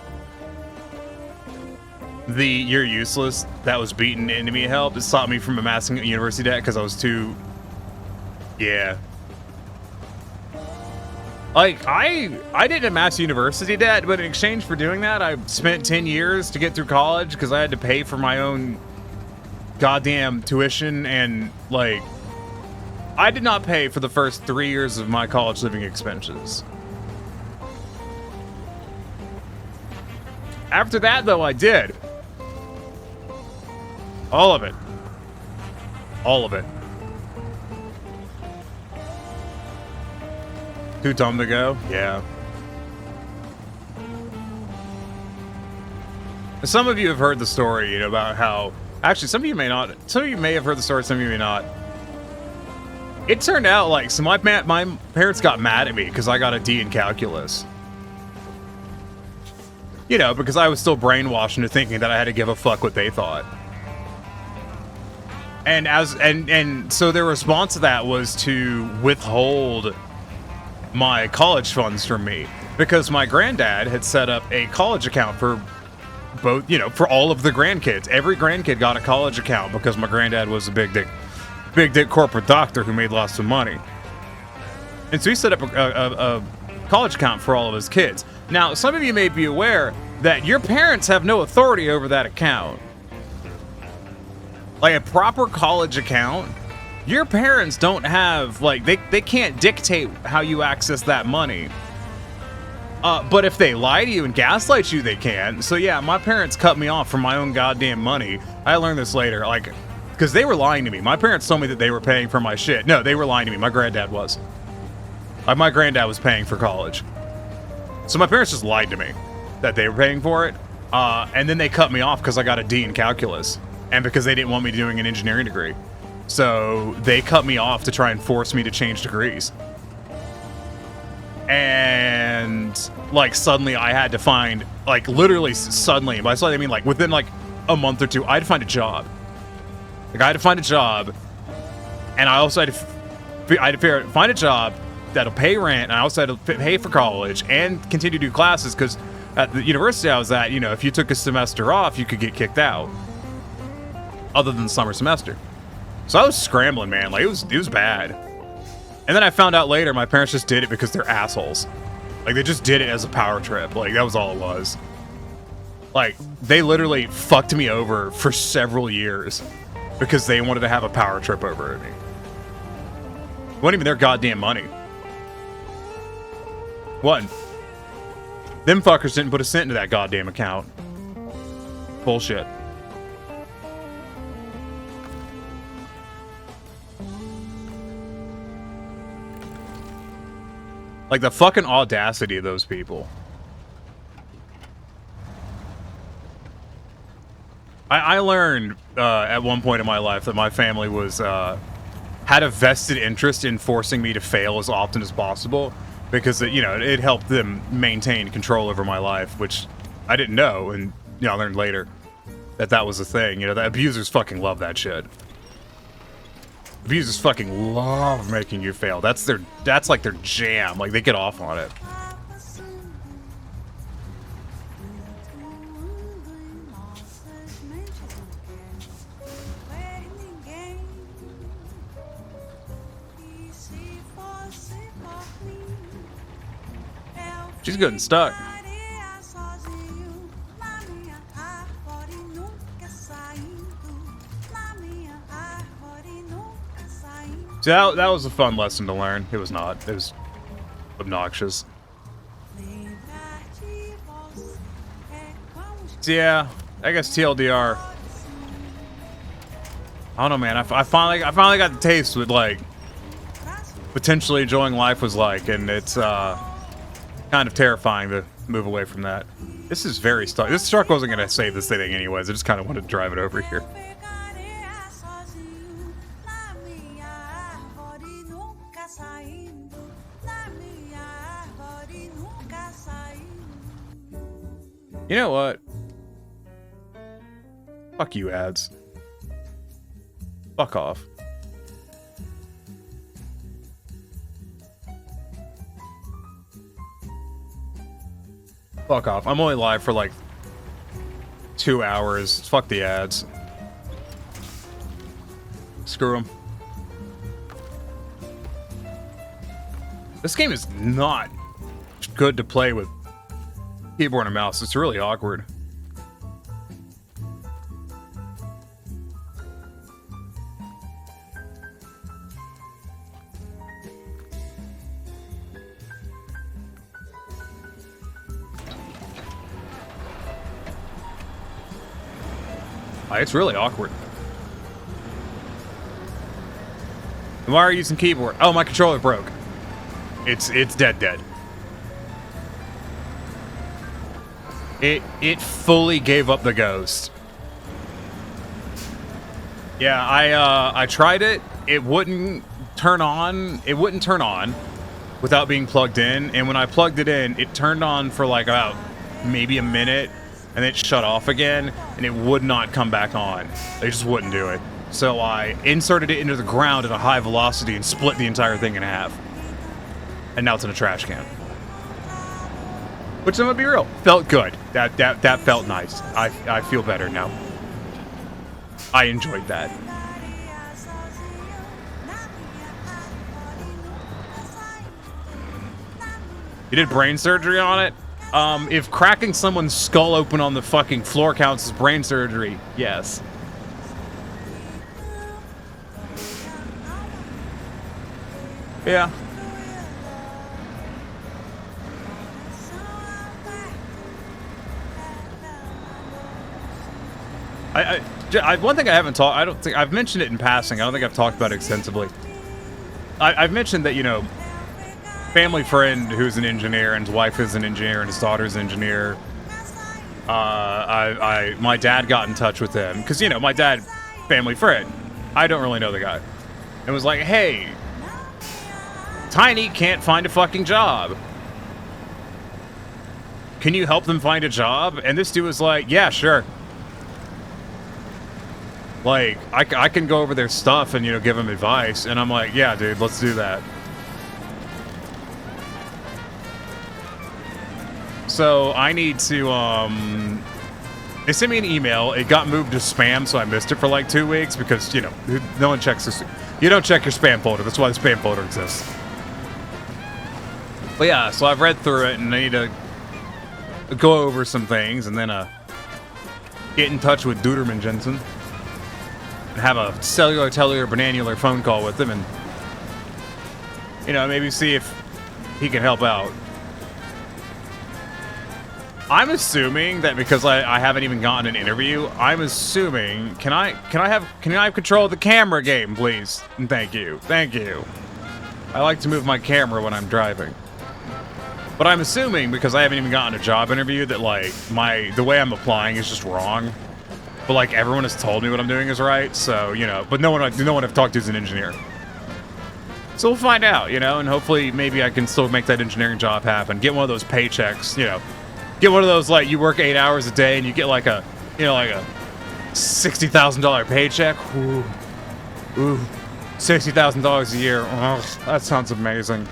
Speaker 6: the "you're useless" that was beaten into me help. It stopped me from amassing a university debt because I was too... Yeah. Like, I didn't amass university debt, but in exchange for doing that, I spent 10 years to get through college because I had to pay for my own goddamn tuition, and, like, I did not pay for the first 3 years of my college living expenses. After that, though, I did. All of it. All of it. Too dumb to go? Yeah. Some of you have heard the story, you know, about how... Actually, some of you may not. Some of you may have heard the story, some of you may not. It turned out, like, so my parents got mad at me because I got a D in calculus. You know, because I was still brainwashed into thinking that I had to give a fuck what they thought. And so their response to that was to withhold my college funds from me, because my granddad had set up a college account for both, you know, for all of the grandkids. Every grandkid got a college account because my granddad was a big dick corporate doctor who made lots of money. And so he set up a college account for all of his kids. Now, some of you may be aware that your parents have no authority over that account. Like, a proper college account, your parents don't have, like, they can't dictate how you access that money. But if they lie to you and gaslight you, they can. So yeah, my parents cut me off from my own goddamn money I learned this later, like, because they were lying to me. My parents told me that they were paying for my shit. No, they were lying to me. My granddad was. Like, my granddad was paying for college. So my parents just lied to me that they were paying for it. And then they cut me off because I got a D in calculus. And because they didn't want me doing an engineering degree. So they cut me off to try and force me to change degrees. And, like, suddenly I had to find, like, literally suddenly, by suddenly I mean, like, within, like, a month or two, I had to find a job. Like, I had to find a job, and I also had to find a job that'll pay rent, and I also had to pay for college and continue to do classes, because at the university I was at, you know, if you took a semester off, you could get kicked out, other than the summer semester. So I was scrambling, man. Like, it was bad. And then I found out later my parents just did it because they're assholes. Like, they just did it as a power trip. Like, that was all it was. Like, they literally fucked me over for several years because they wanted to have a power trip over at me. It wasn't even their goddamn money. What? Them fuckers didn't put a cent into that goddamn account. Bullshit. Like, the fucking audacity of those people. I learned at one point in my life that my family was had a vested interest in forcing me to fail as often as possible because it, you know, it helped them maintain control over my life, which I didn't know, and you know, I learned later that that was a thing. You know, the abusers fucking love that shit. Abusers fucking love making you fail. That's like their jam. Like, they get off on it. She's getting stuck. See, that was a fun lesson to learn. It was not. It was obnoxious. So yeah, I guess TLDR. I don't know, man. I finally got the taste what, like, potentially enjoying life was like, and it's kind of terrifying to move away from that. This is very stuck. This truck wasn't gonna save this thing anyways. I just kind of wanted to drive it over here. You know what? Fuck you, ads. Fuck off. Fuck off. I'm only live for like 2 hours. Fuck the ads. Screw them. This game is not good to play with keyboard and mouse. It's really awkward. It's really awkward. Why are you using keyboard? Oh, my controller broke. It's dead. It fully gave up the ghost. Yeah, I tried it. It wouldn't turn on. It wouldn't turn on without being plugged in. And when I plugged it in, it turned on for like about maybe a minute, and then it shut off again, and it would not come back on. They just wouldn't do it. So I inserted it into the ground at a high velocity and split the entire thing in half. And now it's in a trash can. Which, I'm gonna be real, felt good. That felt nice. I feel better now. I enjoyed that. You did brain surgery on it? If cracking someone's skull open on the fucking floor counts as brain surgery, yes. Yeah. One thing I haven't talked, I don't think I've mentioned it in passing. I don't think I've talked about it extensively. I've mentioned that, you know, family friend who's an engineer and his wife is an engineer and his daughter's an engineer. My dad got in touch with him because, you know, my dad, family friend. I don't really know the guy. And was like, hey, Tiny can't find a fucking job. Can you help them find a job? And this dude was like, yeah, sure. Like, I can go over their stuff and, you know, give them advice. And I'm like, yeah, dude, let's do that. So I need to, they sent me an email. It got moved to spam, so I missed it for like 2 weeks because, you know, no one checks this. You don't check your spam folder. That's why the spam folder exists. But yeah, so I've read through it and I need to go over some things and then get in touch with Duderman Jensen and have a cellular, tellular, bananular phone call with him and, you know, maybe see if he can help out. I'm assuming that because I haven't even gotten an interview, I'm assuming, can I have control of the camera game, please? And thank you. Thank you. I like to move my camera when I'm driving. But I'm assuming, because I haven't even gotten a job interview, that, like, the way I'm applying is just wrong. But, like, everyone has told me what I'm doing is right, so, you know, but no one I've talked to is an engineer. So we'll find out, you know, and hopefully maybe I can still make that engineering job happen. Get one of those paychecks, you know. Get one of those, like, you work 8 hours a day and you get, like, a, you know, like a $60,000 paycheck. Ooh. Ooh. $60,000 a year. Oh, that sounds amazing.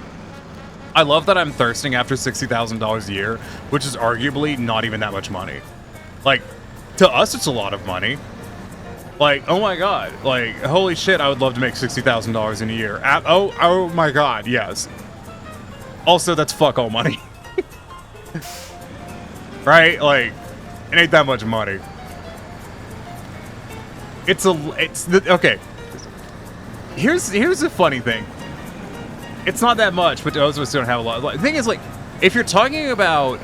Speaker 6: I love that I'm thirsting after $60,000 a year, which is arguably not even that much money. Like, to us, it's a lot of money. Like, oh my god. Like, holy shit, I would love to make $60,000 in a year. Oh my god, yes. Also, that's fuck all money. Right? Like, it ain't that much money. Okay. Here's the funny thing. It's not that much, but those of us don't have a lot. The thing is, like, if you're talking about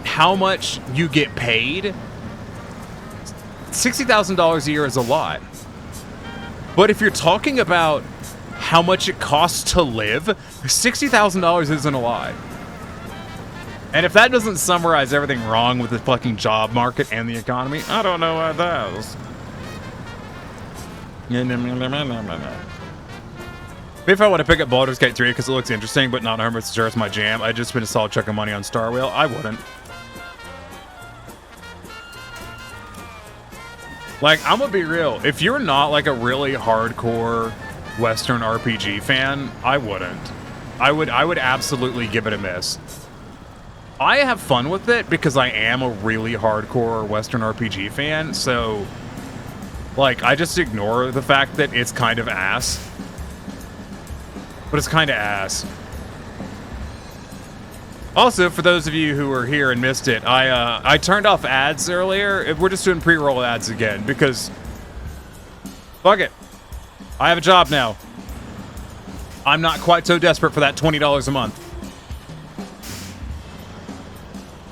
Speaker 6: how much you get paid, $60,000 a year is a lot. But if you're talking about how much it costs to live, $60,000 isn't a lot. And if that doesn't summarize everything wrong with the fucking job market and the economy, I don't know what does. If I want to pick up Baldur's Gate 3 because it looks interesting, but not 100% sure it's my jam, I'd just spend a solid chunk of money on Star Wheel. I wouldn't. Like, I'm gonna be real. If you're not like a really hardcore Western RPG fan, I wouldn't. I would absolutely give it a miss. I have fun with it because I am a really hardcore Western RPG fan, so like I just ignore the fact that it's kind of ass. But it's kind of ass. Also, for those of you who were here and missed it, I turned off ads earlier. We're just doing pre-roll ads again because fuck it. I have a job now. I'm not quite so desperate for that $20 a month.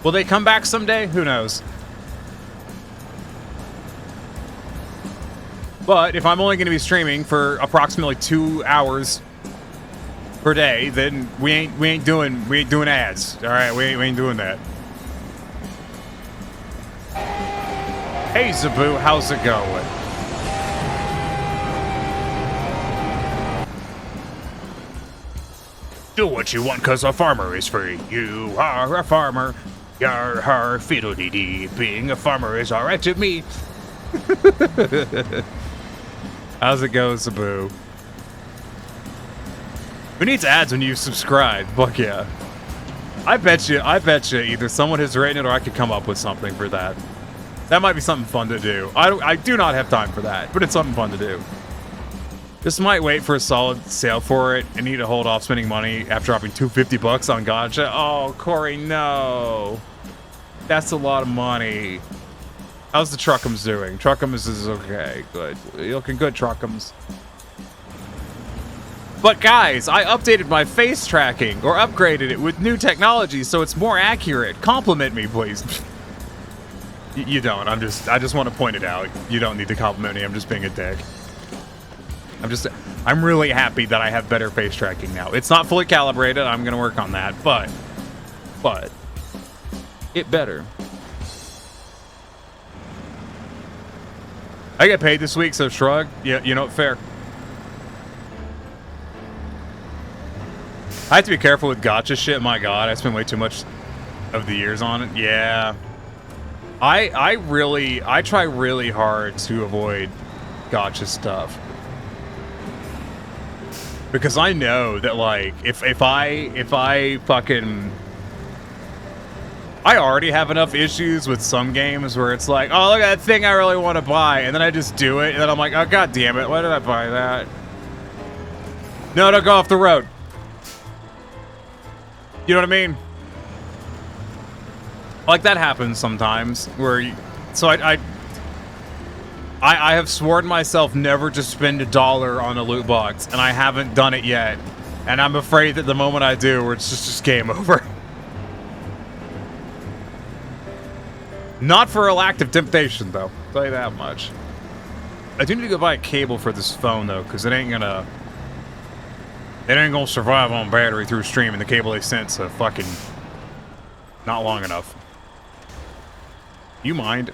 Speaker 6: Will they come back someday? Who knows? But if I'm only going to be streaming for approximately 2 hours per day, then we ain't doing ads. All right, we ain't doing that. Hey Zabu, how's it going?
Speaker 8: Do what you want, cause a farmer is free. You are a farmer. Yar har fiddle dee dee. Being a farmer is alright to me.
Speaker 6: How's it go, Zabu? Who needs ads when you subscribe? Fuck yeah. I bet you either someone has written it or I could come up with something for that. That might be something fun to do. I do not have time for that, but it's something fun to do. Just might wait for a solid sale for it and need to hold off spending money after dropping $250 on Gacha. Oh, Corey, no. That's a lot of money. How's the Truckums doing? Truckums is okay. Good. You're looking good, Truckums. But guys, I updated my face tracking, or upgraded it with new technology so it's more accurate. Compliment me, please. You don't. I just want to point it out. You don't need to compliment me. I'm just being a dick. I'm really happy that I have better face tracking now. It's not fully calibrated. I'm gonna work on that, but it better. I get paid this week, so shrug. Yeah, you know, fair. I have to be careful with gotcha shit. My God, I spend way too much of the years on it. Yeah. I try really hard to avoid gotcha stuff. Because I know that, like, if I fucking... I already have enough issues with some games where it's like, oh, look at that thing I really want to buy, and then I just do it, and then I'm like, oh, God damn it, why did I buy that? No, don't go off the road. You know what I mean? Like, that happens sometimes, where you... So I have sworn myself never to spend $1 on a loot box, and I haven't done it yet. And I'm afraid that the moment I do, it's just game over. Not for a lack of temptation, though. I'll tell you that much. I do need to go buy a cable for this phone, though, because it ain't gonna survive on battery through stream, and the cable they sent's fucking not long enough. You mind?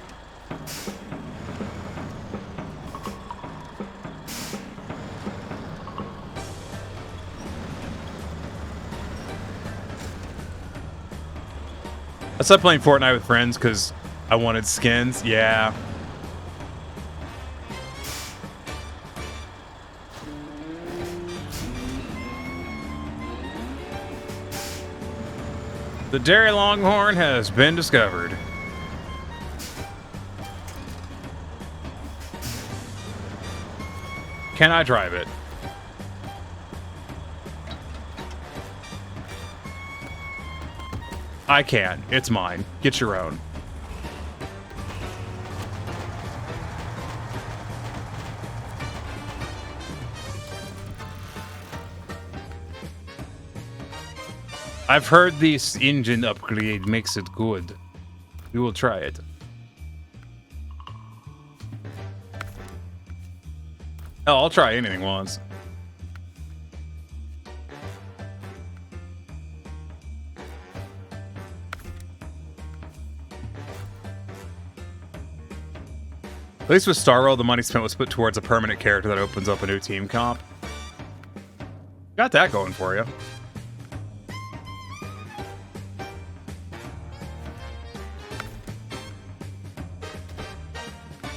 Speaker 6: I started playing Fortnite with friends because I wanted skins. Yeah. The Dairy Longhorn has been discovered. Can I drive it? I can. It's mine. Get your own. I've heard this engine upgrade makes it good. We will try it. Oh, I'll try anything once. At least with Star Roll, the money spent was put towards a permanent character that opens up a new team comp. Got that going for you.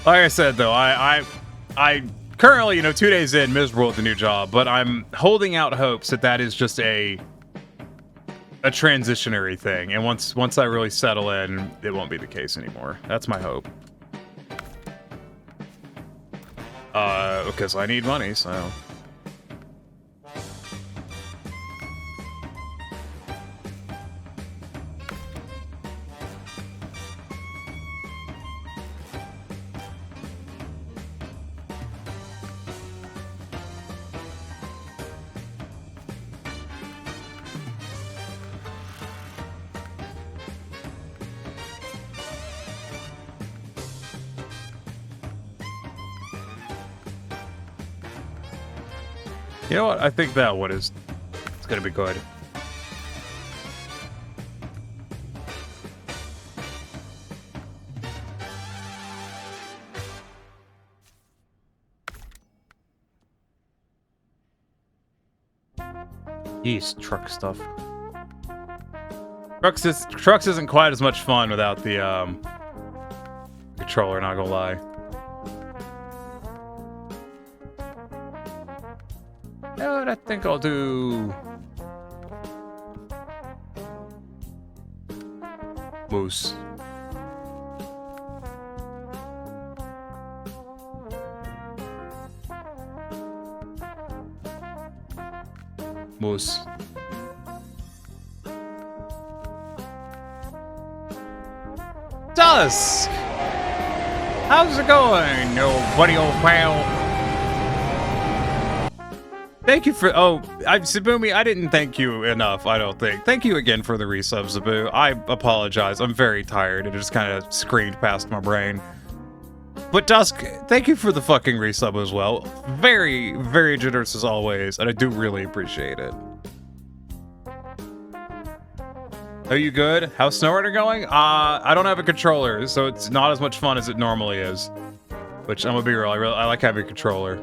Speaker 6: Like I said, though, I currently, 2 days in, miserable at the new job, but I'm holding out hopes that that is just a transitionary thing, and once I really settle in, it won't be the case anymore. That's my hope. Because I need money, so... You know what? I think that one is... It's gonna be good. Yeesh, truck stuff. Trucks isn't quite as much fun without the controller, not gonna lie. You know what, I think I'll do... Moose. Moose. Dusk! How's it going, you buddy old pal? Thank you for... Oh, Sabumi, I didn't thank you enough, I don't think. Thank you again for the resub, Zabu. I apologize. I'm very tired. It just kind of screamed past my brain. But Dusk, thank you for the fucking resub as well. Very, very generous as always, and I do really appreciate it. Are you good? How's Snowrunner going? I don't have a controller, so it's not as much fun as it normally is. Which, I'm gonna be real, I like having a controller.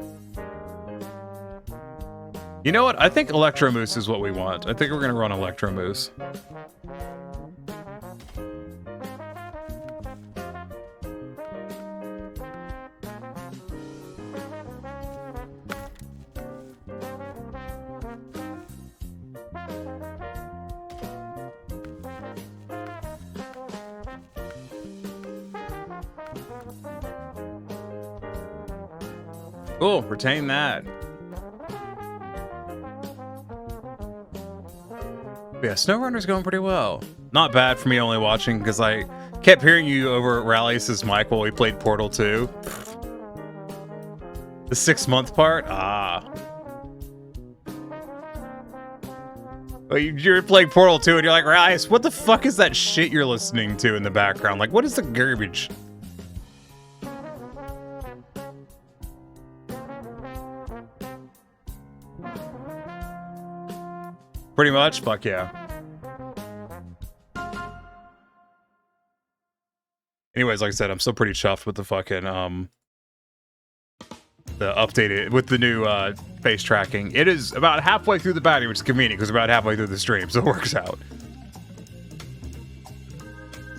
Speaker 6: You know what? I think Electro Moose is what we want. I think we're gonna run Electro Moose. Cool, retain that. Yeah, Snowrunner's going pretty well. Not bad for me only watching, because I kept hearing you over at Rallius' mic while we played Portal 2. The 6-month part? Ah. Well, you're playing Portal 2 and you're like, Rallius, what the fuck is that shit you're listening to in the background? Like, what is the garbage? Pretty much? Fuck yeah. Anyways, like I said, I'm still pretty chuffed with the fucking, the updated, with the new, face tracking. It is about halfway through the battery, which is convenient, because we're about halfway through the stream, so it works out.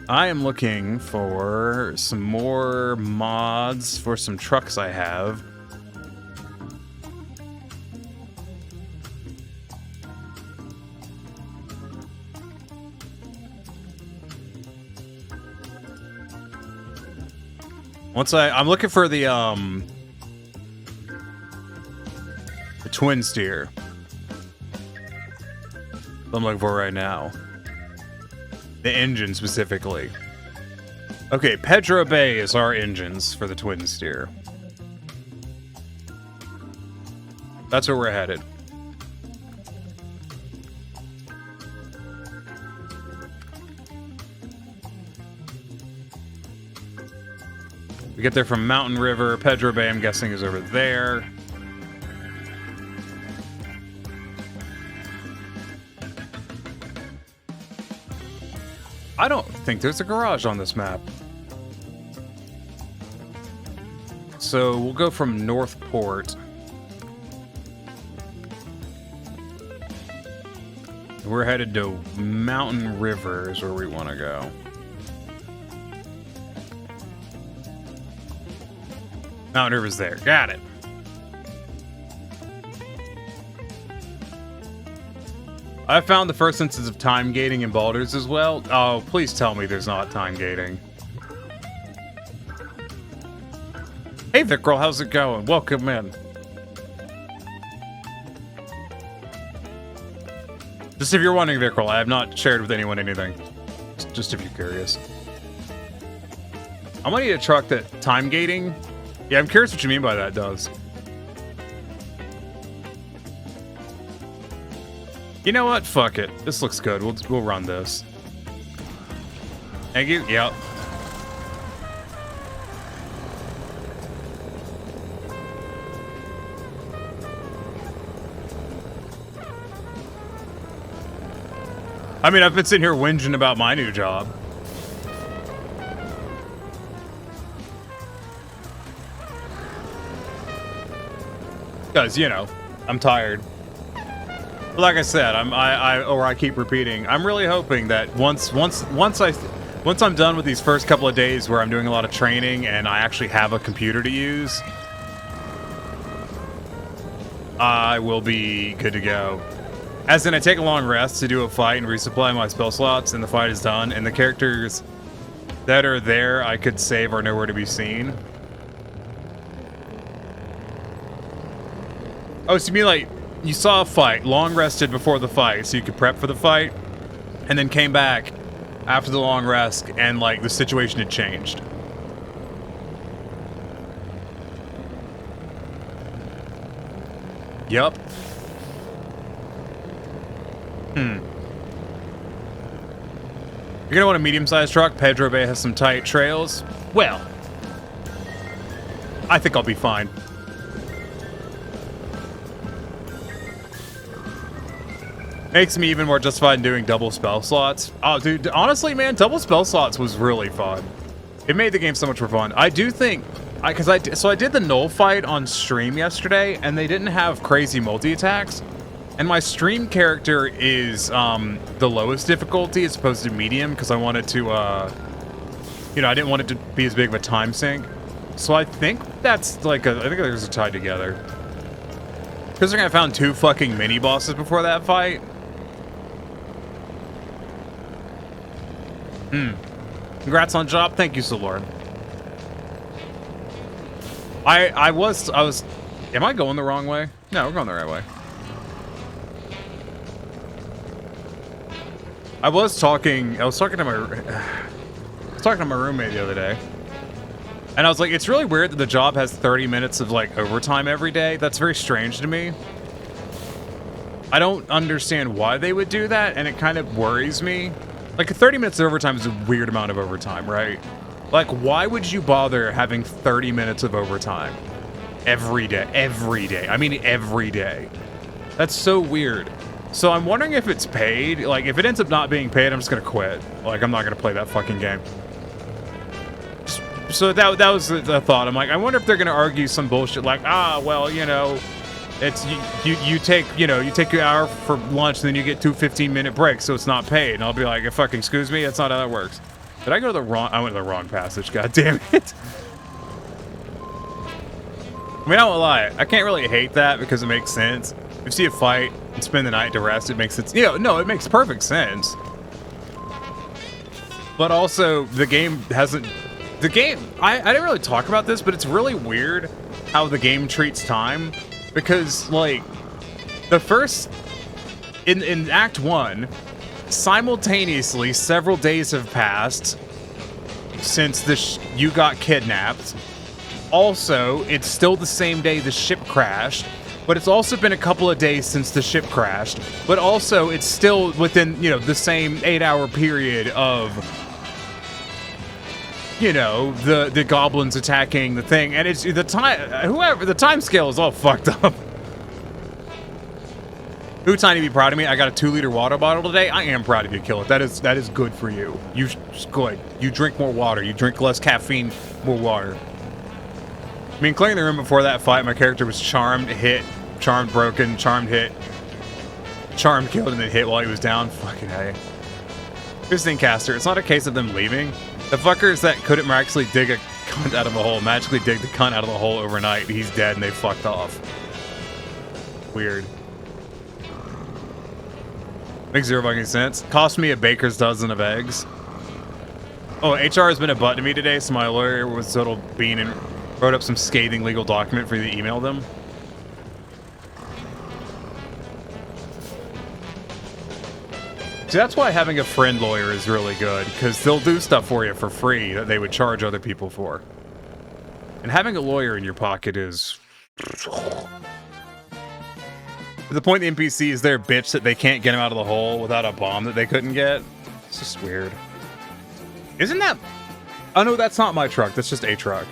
Speaker 6: I am looking for some more mods for some trucks I have. I'm looking for the twin steer. I'm looking for right now. The engine specifically. Okay, Pedro Bay is our engines for the twin steer. That's where we're headed. We get there from Mountain River. Pedro Bay, I'm guessing, is over there. I don't think there's a garage on this map. So we'll go from Northport. We're headed to Mountain River is where we want to go. Mountain River's there. Got it. I found the first instance of time gating in Baldur's as well. Oh, please tell me there's not time gating. Hey, Vickrell, how's it going? Welcome in. Just if you're wondering, Vickrell, I have not shared with anyone anything. Just if you're curious. I'm gonna need a truck that time gating. Yeah, I'm curious what you mean by that, does. You know what? Fuck it. This looks good. We'll run this. Thank you. Yep. I mean, I've been sitting here whinging about my new job. Because, you know, I'm tired. But like I said, I keep repeating, I'm really hoping that once I'm done with these first couple of days where I'm doing a lot of training and I actually have a computer to use, I will be good to go. As in, I take a long rest to do a fight and resupply my spell slots, and the fight is done, and the characters that are there I could save are nowhere to be seen. Oh, so you mean like, you saw a fight, long rested before the fight, so you could prep for the fight, and then came back after the long rest, and like, the situation had changed. Yup. You're gonna want a medium-sized truck. Pedro Bay has some tight trails. Well, I think I'll be fine. Makes me even more justified in doing double spell slots. Oh, dude, honestly, man, double spell slots was really fun. It made the game so much more fun. I do think, I did the null fight on stream yesterday, and they didn't have crazy multi-attacks. And my stream character is the lowest difficulty as opposed to medium, because I wanted to, you know, I didn't want it to be as big of a time sink. So I think that's like, I think those are tied together. Because I found 2 fucking mini bosses before that fight. Congrats on job. Thank you, Solord. I was, am I going the wrong way? No, we're going the right way. I was talking to my roommate the other day. And I was like, it's really weird that the job has 30 minutes of like overtime every day. That's very strange to me. I don't understand why they would do that, and it kind of worries me. Like 30 minutes of overtime is a weird amount of overtime, right? Like, why would you bother having 30 minutes of overtime every day? Every day. I mean, every day. That's so weird. So I'm wondering if it's paid. Like, if it ends up not being paid, I'm just gonna quit. Like, I'm not gonna play that fucking game. So that was the thought. I'm like, I wonder if they're gonna argue some bullshit like, well, you know, it's you take your hour for lunch and then you get 2 15-minute breaks, so it's not paid. And I'll be like, fucking excuse me, that's not how that works. Did I go to the wrong? I went to the wrong passage. God damn it. I mean, I won't lie. I can't really hate that because it makes sense. If you see a fight and spend the night to rest, it makes sense. No, it makes perfect sense. But also, the game hasn't. The game, I didn't really talk about this, but it's really weird how the game treats time. Because, like, the first, in Act 1, simultaneously, several days have passed since you got kidnapped. Also, it's still the same day the ship crashed, but it's also been a couple of days since the ship crashed. But also, it's still within, you know, the same 8-hour period of, you know, the goblins attacking the thing, and it's the time scale is all fucked up. Ooh, Tiny, be proud of me. I got a 2-liter water bottle today. I am proud of you, Kill It. That is good for you. It's good. You drink more water. You drink less caffeine, more water. I mean, clearing the room before that fight, my character was charmed, hit, charmed, broken, charmed, hit, charmed, killed, and then hit while he was down. Fucking A. Here's the thing, Caster. It's not a case of them leaving. The fuckers that couldn't miraculously dig a cunt out of a hole magically dig the cunt out of the hole overnight. He's dead and they fucked off. Weird. Makes zero fucking sense. Cost me a baker's dozen of eggs. Oh, HR has been a butt to me today, so my lawyer was a total bean and wrote up some scathing legal document for you to email them. See, that's why having a friend lawyer is really good, because they'll do stuff for you for free that they would charge other people for. And having a lawyer in your pocket is... To the point the NPC is their bitch that they can't get him out of the hole without a bomb that they couldn't get. It's just weird. Isn't that... Oh no, that's not my truck. That's just a truck.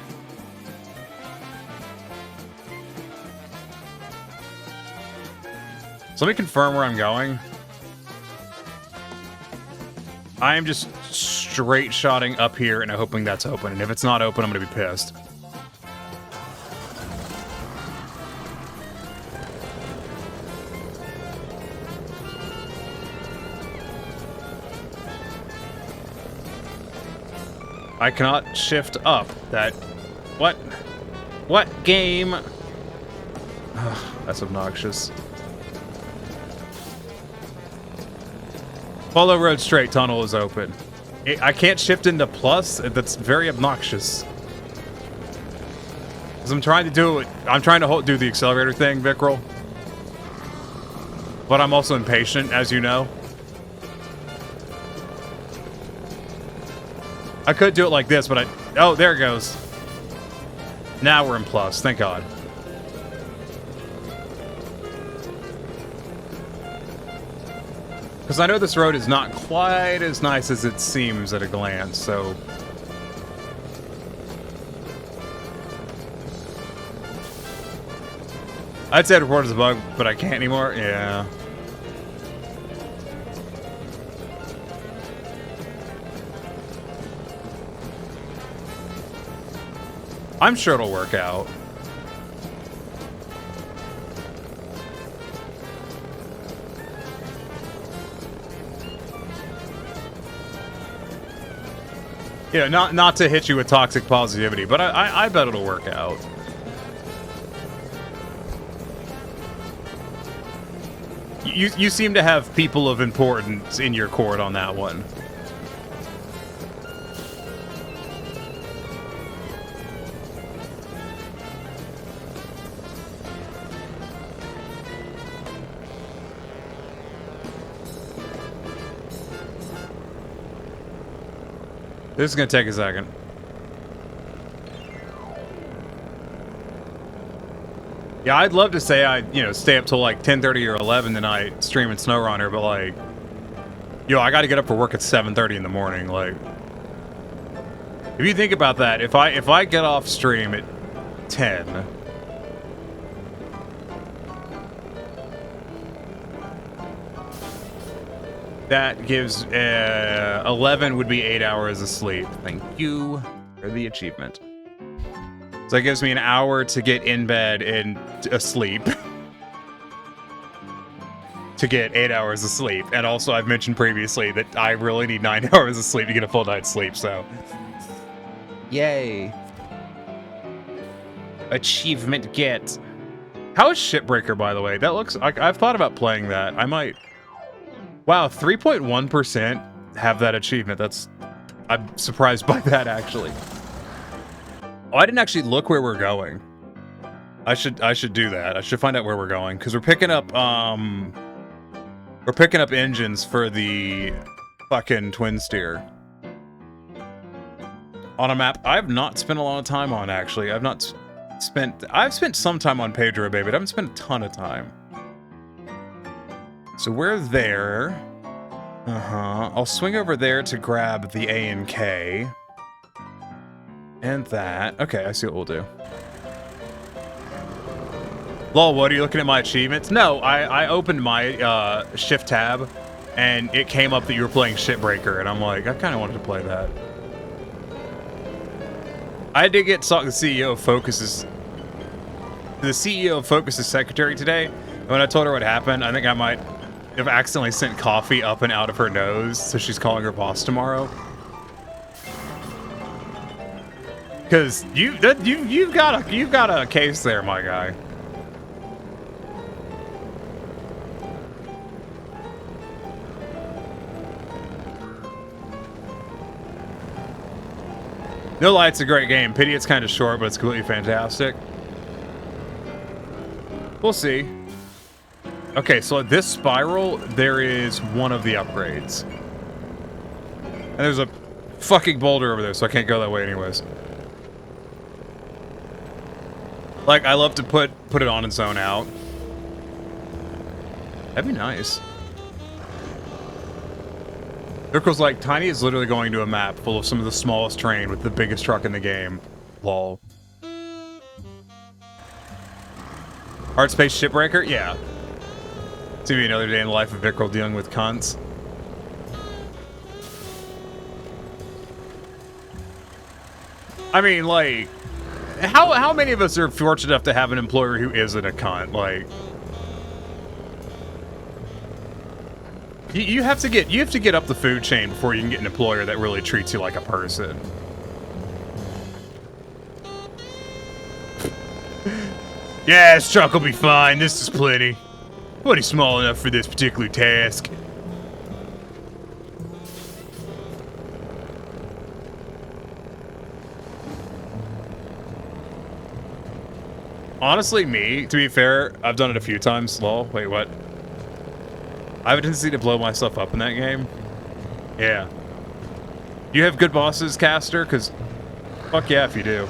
Speaker 6: So let me confirm where I'm going. I am just straight shotting up here and hoping that's open. And if it's not open, I'm gonna be pissed. I cannot shift up. That... What? What game? Ugh, that's obnoxious. Follow road straight, tunnel is open. I can't shift into plus. That's very obnoxious. Because I'm trying to do it. I'm trying to do the accelerator thing, Vickrel. But I'm also impatient, as you know. I could do it like this, but I... Oh, there it goes. Now we're in plus. Thank God. Because I know this road is not quite as nice as it seems at a glance, so... I'd say report as a bug, but I can't anymore. Yeah. I'm sure it'll work out. Yeah, not to hit you with toxic positivity, but I bet it'll work out. You seem to have people of importance in your court on that one. This is gonna take a second. Yeah, I'd love to say I, stay up till like 10:30 or 11 tonight streaming Snowrunner, but like, I got to get up for work at 7:30 in the morning. Like, if you think about that, if I get off stream at 10, that gives 11 would be 8 hours of sleep. Thank you for the achievement. So that gives me an hour to get in bed and asleep. To get 8 hours of sleep. And also, I've mentioned previously that I really need 9 hours of sleep to get a full night's sleep, so. Yay. Achievement get. How is Shipbreaker, by the way? That looks... I've thought about playing that. I might... Wow, 3.1% have that achievement. I'm surprised by that, actually. Oh, I didn't actually look where we're going. I should do that. I should find out where we're going because we're picking up engines for the fucking twin steer on a map I've not spent a lot of time on. Actually, I've spent some time on Pedro Bay, but I haven't spent a ton of time. So we're there. I'll swing over there to grab the A and K. And that. Okay, I see what we'll do. Lol, what, are you looking at my achievements? No, I opened my shift tab, and it came up that you were playing Shipbreaker, and I'm like, I kind of wanted to play that. I did get the CEO of Focus's... The CEO of Focus's secretary today, and when I told her what happened, I think I might have accidentally sent coffee up and out of her nose, so she's calling her boss tomorrow. Because you've got a case there, my guy. No lie, it's a great game. Pity it's kind of short, but it's completely fantastic. We'll see. Okay, so at this spiral, there is one of the upgrades. And there's a fucking boulder over there, so I can't go that way anyways. Like, I love to put it on and zone out. That'd be nice. Miracle's like, Tiny is literally going to a map full of some of the smallest terrain with the biggest truck in the game. Lol. Hard Space Shipbreaker? Yeah. It's gonna be another day in the life of Vickrell dealing with cunts. I mean, like... How many of us are fortunate enough to have an employer who isn't a cunt? Like, you have to get up the food chain before you can get an employer that really treats you like a person. Yeah, this truck will be fine. This is plenty. Plenty small enough for this particular task. Honestly, to be fair, I've done it a few times. Lol, wait, what? I have a tendency to blow myself up in that game. Yeah. You have good bosses, Caster? Because, fuck yeah if you do.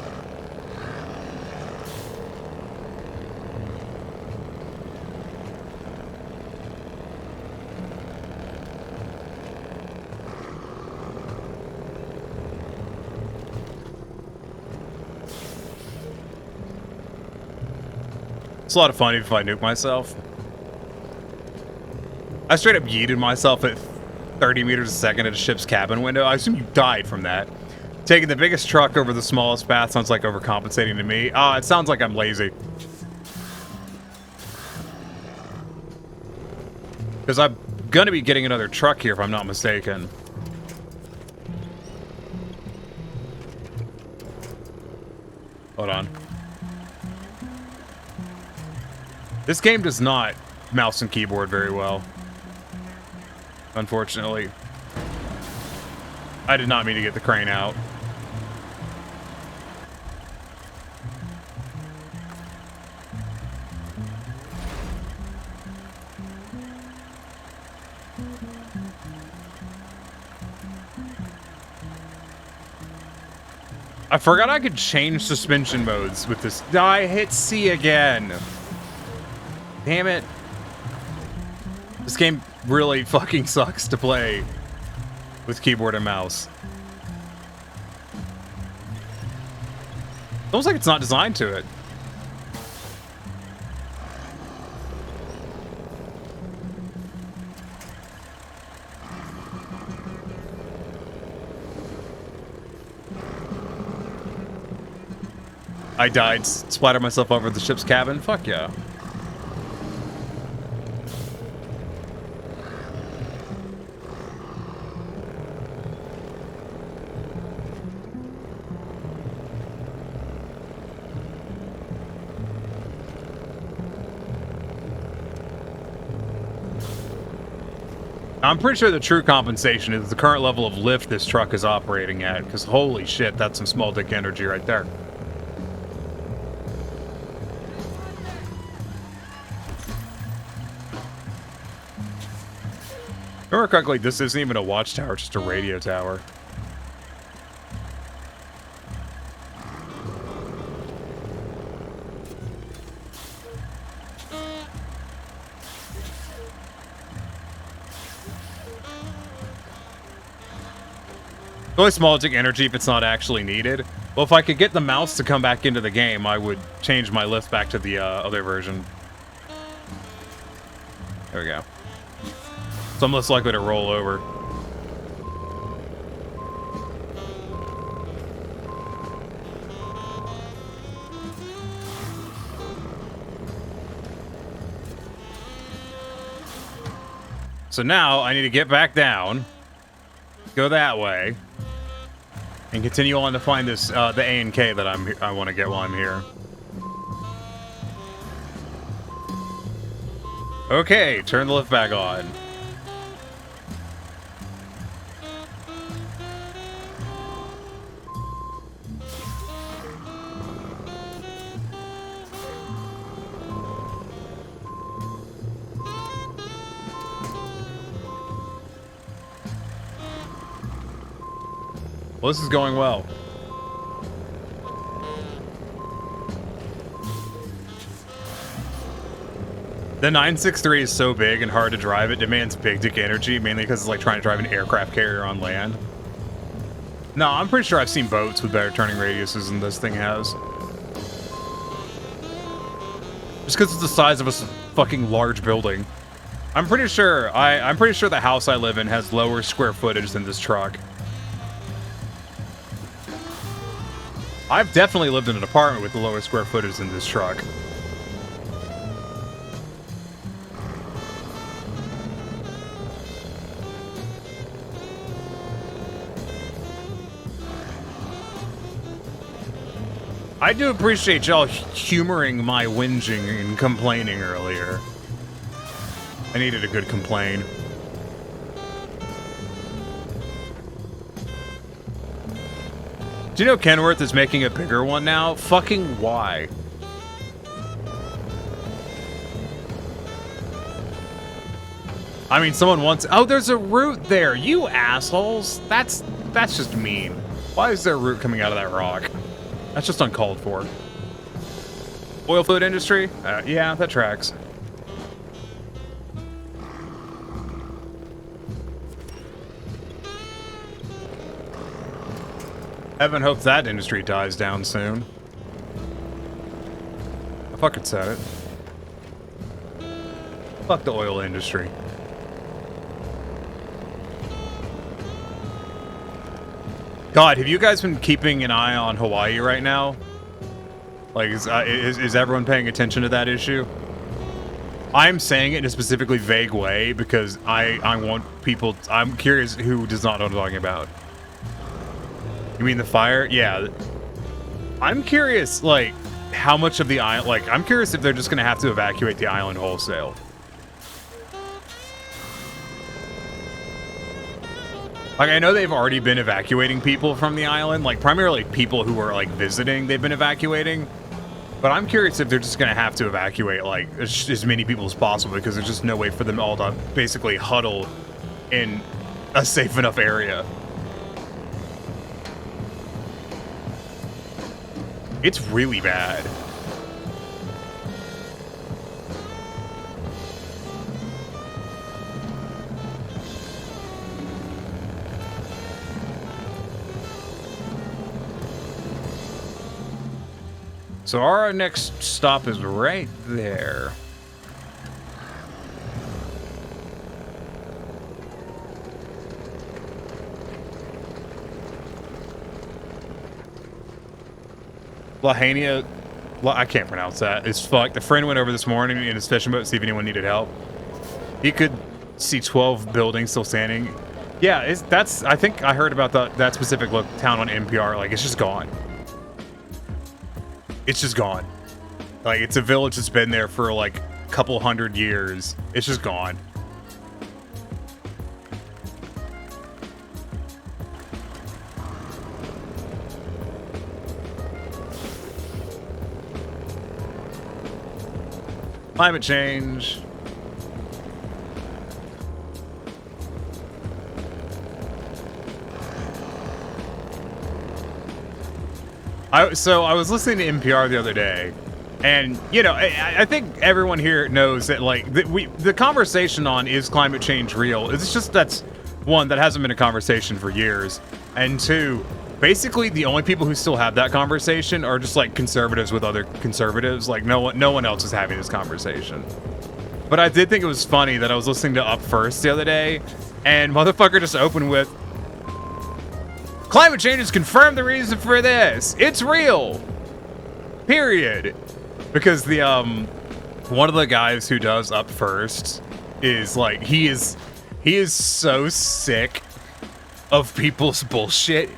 Speaker 6: It's a lot of fun if I nuke myself. I straight up yeeted myself at 30 meters a second at a ship's cabin window. I assume you died from that. Taking the biggest truck over the smallest path sounds like overcompensating to me. It sounds like I'm lazy. Because I'm gonna be getting another truck here if I'm not mistaken. Hold on. This game does not mouse and keyboard very well. Unfortunately. I did not mean to get the crane out. I forgot I could change suspension modes with this. I hit C again. Damn it. This game really fucking sucks to play with keyboard and mouse. Almost like it's not designed to it. I died, splattered myself over the ship's cabin. Fuck yeah. I'm pretty sure the true compensation is the current level of lift this truck is operating at, because holy shit, that's some small dick energy right there. Remember correctly, this isn't even a watchtower, it's just a radio tower. Really small dick energy if it's not actually needed. Well, if I could get the mouse to come back into the game, I would change my lift back to the other version. There we go. So I'm less likely to roll over. So now I need to get back down, go that way, and continue on to find this the A and K that I want to get while I'm here. Okay, turn the lift back on. Well, this is going well. The 963 is so big and hard to drive, it demands big dick energy, mainly because it's like trying to drive an aircraft carrier on land. No, I'm pretty sure I've seen boats with better turning radiuses than this thing has. Just because it's the size of a fucking large building. I'm pretty sure the house I live in has lower square footage than this truck. I've definitely lived in an apartment with the lower square footage than this truck. I do appreciate y'all humoring my whinging and complaining earlier. I needed a good complain. Do you know Kenworth is making a bigger one now? Fucking why? I mean, someone wants... Oh, there's a root there, you assholes! That's just mean. Why is there a root coming out of that rock? That's just uncalled for. Oil fluid industry? Yeah, that tracks. Heaven hopes that industry dies down soon. I fucking said it. Fuck the oil industry. God, have you guys been keeping an eye on Hawaii right now? Like, is everyone paying attention to that issue? I'm saying it in a specifically vague way because I want people... I'm curious who does not know what I'm talking about. You mean the fire? Yeah. I'm curious, like, how much of the island... Like, I'm curious if they're just going to have to evacuate the island wholesale. Like, I know they've already been evacuating people from the island. Like, primarily people who are, like, visiting, they've been evacuating. But I'm curious if they're just going to have to evacuate, like, as many people as possible because there's just no way for them all to basically huddle in a safe enough area. It's really bad. So our next stop is right there. Lahania, I can't pronounce that. It's fucked. A friend went over this morning in his fishing boat to see if anyone needed help. He could see 12 buildings still standing. Yeah, I think I heard about that specific town on NPR. Like, it's just gone. It's just gone. Like, it's a village that's been there for like a couple hundred years. It's just gone. Climate change. So I was listening to NPR the other day, and you know, I think everyone here knows that like the conversation on is climate change real? It's just that's one that hasn't been a conversation for years, and two, basically the only people who still have that conversation are just like conservatives with other conservatives. Like no one else is having this conversation. But I did think it was funny that I was listening to Up First the other day, and motherfucker just opened with, climate change has confirmed the reason for this. It's real. Period. Because the one of the guys who does Up First is like he is so sick of people's bullshit.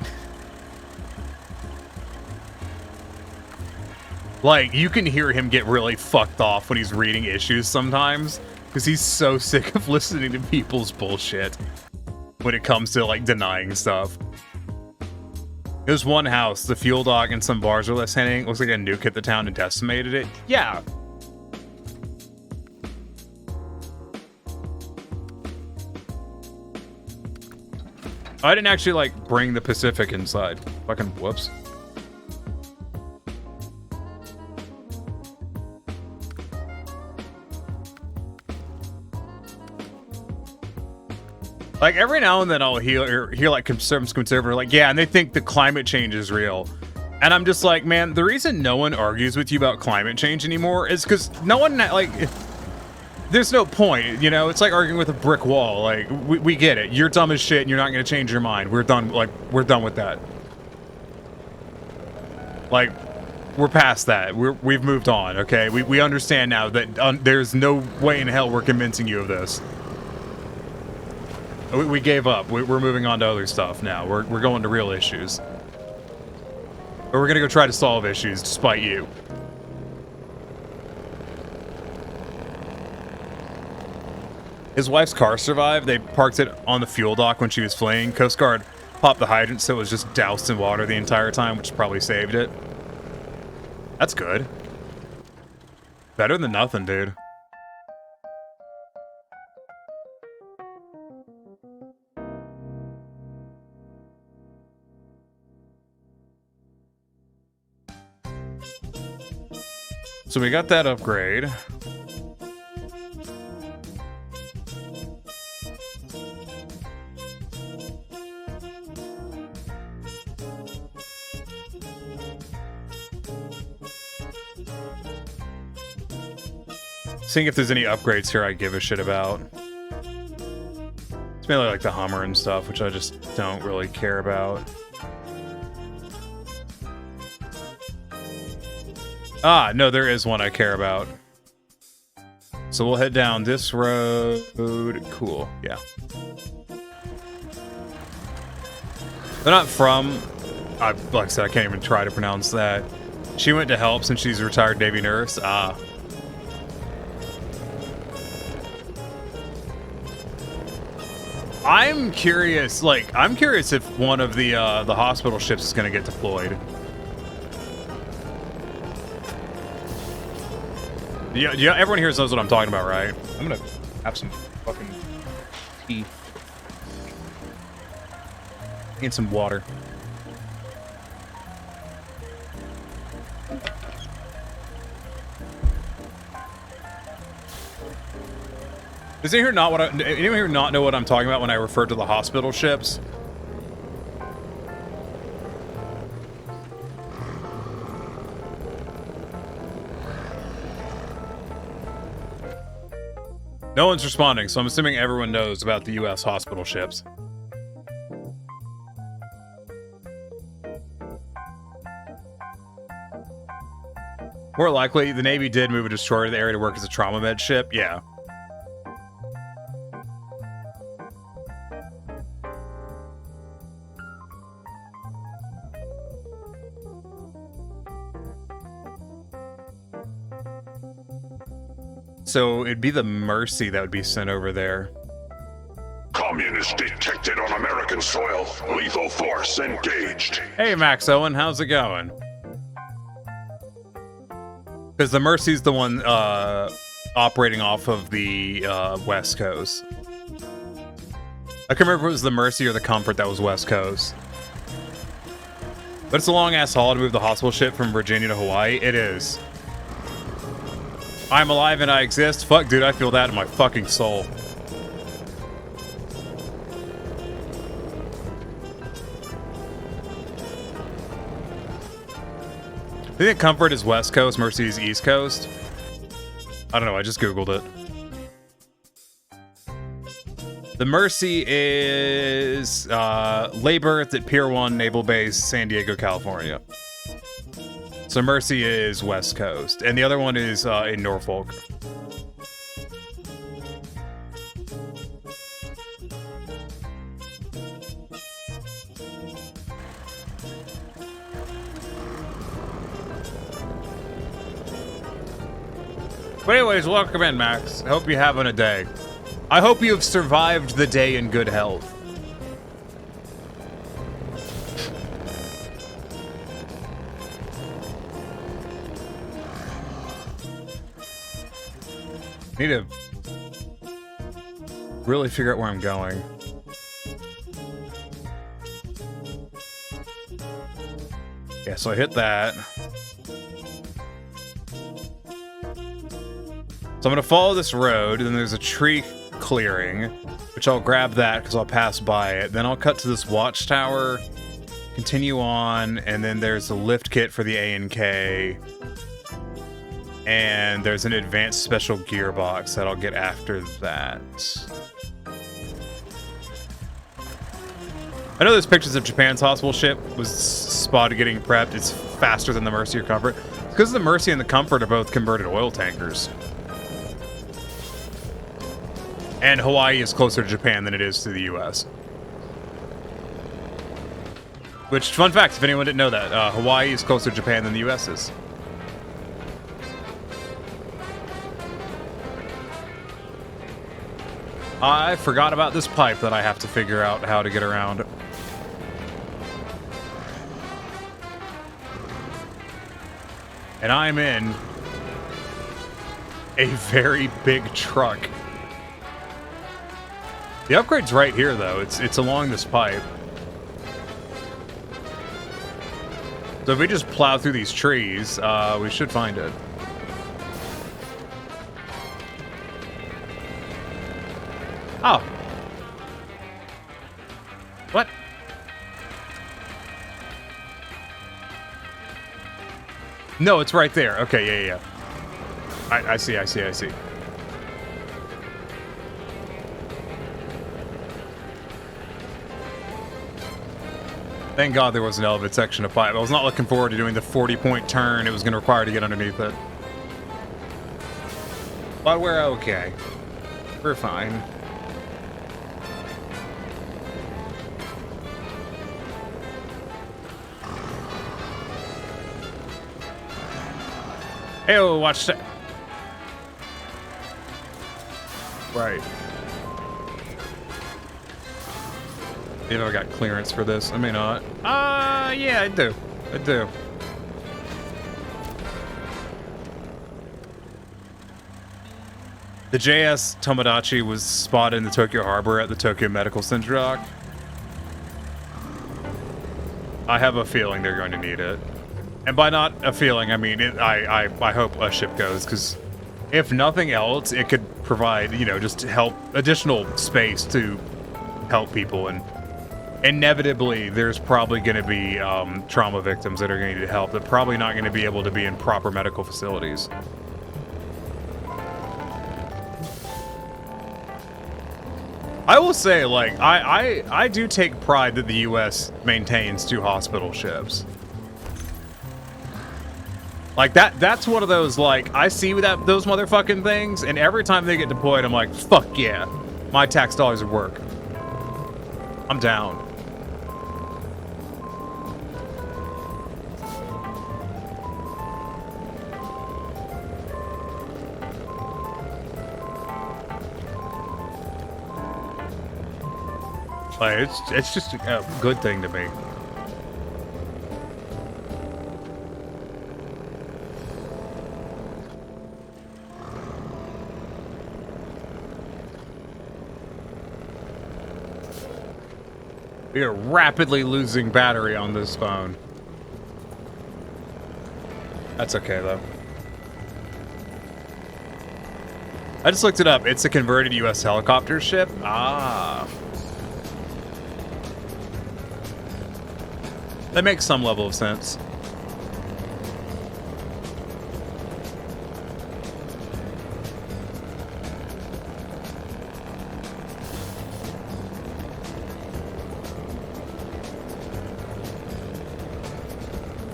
Speaker 6: Like, you can hear him get really fucked off when he's reading issues sometimes because he's so sick of listening to people's bullshit when it comes to like denying stuff. There's one house, the fuel dock and some bars are less hitting. Looks like a nuke hit the town and decimated it. Yeah. I didn't actually like bring the Pacific inside. Fucking whoops. Like, every now and then I'll hear like some conservative like, yeah, and they think the climate change is real. And I'm just like, man, the reason no one argues with you about climate change anymore is because no one, like, there's no point, you know? It's like arguing with a brick wall. Like, we get it. You're dumb as shit and you're not going to change your mind. We're done, like, we're done with that. Like, we're past that. We've moved on, okay? We understand now that there's no way in hell we're convincing you of this. We gave up. We're moving on to other stuff now. We're going to real issues. Or we're gonna go try to solve issues despite you. His wife's car survived. They parked it on the fuel dock when she was fleeing. Coast Guard popped the hydrant so it was just doused in water the entire time, which probably saved it. That's good. Better than nothing, dude. So we got that upgrade. Seeing if there's any upgrades here I give a shit about. It's mainly like the Hummer and stuff, which I just don't really care about. Ah, no, there is one I care about. So we'll head down this road. Cool, yeah. They're not from... like I said, I can't even try to pronounce that. She went to help since she's a retired Navy nurse. Ah. I'm curious if one of the hospital ships is going to get deployed. Yeah, everyone here knows what I'm talking about, right? I'm gonna have some fucking tea. Need some water. Does anyone here not know what I'm talking about when I refer to the hospital ships? No one's responding, so I'm assuming everyone knows about the U.S. hospital ships. More likely, the Navy did move a destroyer to the area to work as a trauma med ship. Yeah. So it'd be the Mercy that would be sent over there.
Speaker 9: Communist detected on American soil. Lethal force engaged.
Speaker 6: Hey, Max Owen, how's it going? Because the Mercy's the one operating off of the West Coast. I can't remember if it was the Mercy or the Comfort that was West Coast. But it's a long-ass haul to move the hospital ship from Virginia to Hawaii. It is. I'm alive and I exist. Fuck, dude, I feel that in my fucking soul. I think Comfort is West Coast, Mercy is East Coast. I don't know, I just Googled it. The Mercy is lay-berthed at Pier 1 Naval Base, San Diego, California. So Mercy is West Coast, and the other one is in Norfolk. But anyways, welcome in, Max. I hope you're having a day. I hope you have survived the day in good health. Need to really figure out where I'm going. Yeah, so I hit that. So I'm gonna follow this road, and then there's a tree clearing, which I'll grab that because I'll pass by it. Then I'll cut to this watchtower, continue on, and then there's a lift kit for the A&K. And there's an advanced special gearbox that I'll get after that. I know there's pictures of Japan's hospital ship was spotted getting prepped. It's faster than the Mercy or Comfort. Because the Mercy and the Comfort are both converted oil tankers. And Hawaii is closer to Japan than it is to the US. Which, fun fact, if anyone didn't know that, Hawaii is closer to Japan than the US is. I forgot about this pipe that I have to figure out how to get around. And I'm in a very big truck. The upgrade's right here, though. It's along this pipe. So if we just plow through these trees, we should find it. Oh. What? No, it's right there. Okay, yeah. I see. Thank God there was an elevated section of pipe. I was not looking forward to doing the 40-point turn it was going to require to get underneath it. But we're okay. We're fine. Hey, watch that. Right. Maybe I got clearance for this. I may not. Yeah, I do. I do. The JS Tomodachi was spotted in the Tokyo Harbor at the Tokyo Medical Center dock. I have a feeling they're going to need it. And by not a feeling, I mean, I hope a ship goes, because if nothing else, it could provide, you know, just help, additional space to help people. And inevitably, there's probably going to be trauma victims that are going to need help. They're probably not going to be able to be in proper medical facilities. I will say, like, I do take pride that the U.S. maintains 2 hospital ships. Like, that's one of those, like, I see those motherfucking things, and every time they get deployed, I'm like, fuck yeah. My tax dollars would work. I'm down. Like, it's just a good thing to me. We are rapidly losing battery on this phone. That's okay, though. I just looked it up. It's a converted U.S. helicopter ship. Ah. That makes some level of sense.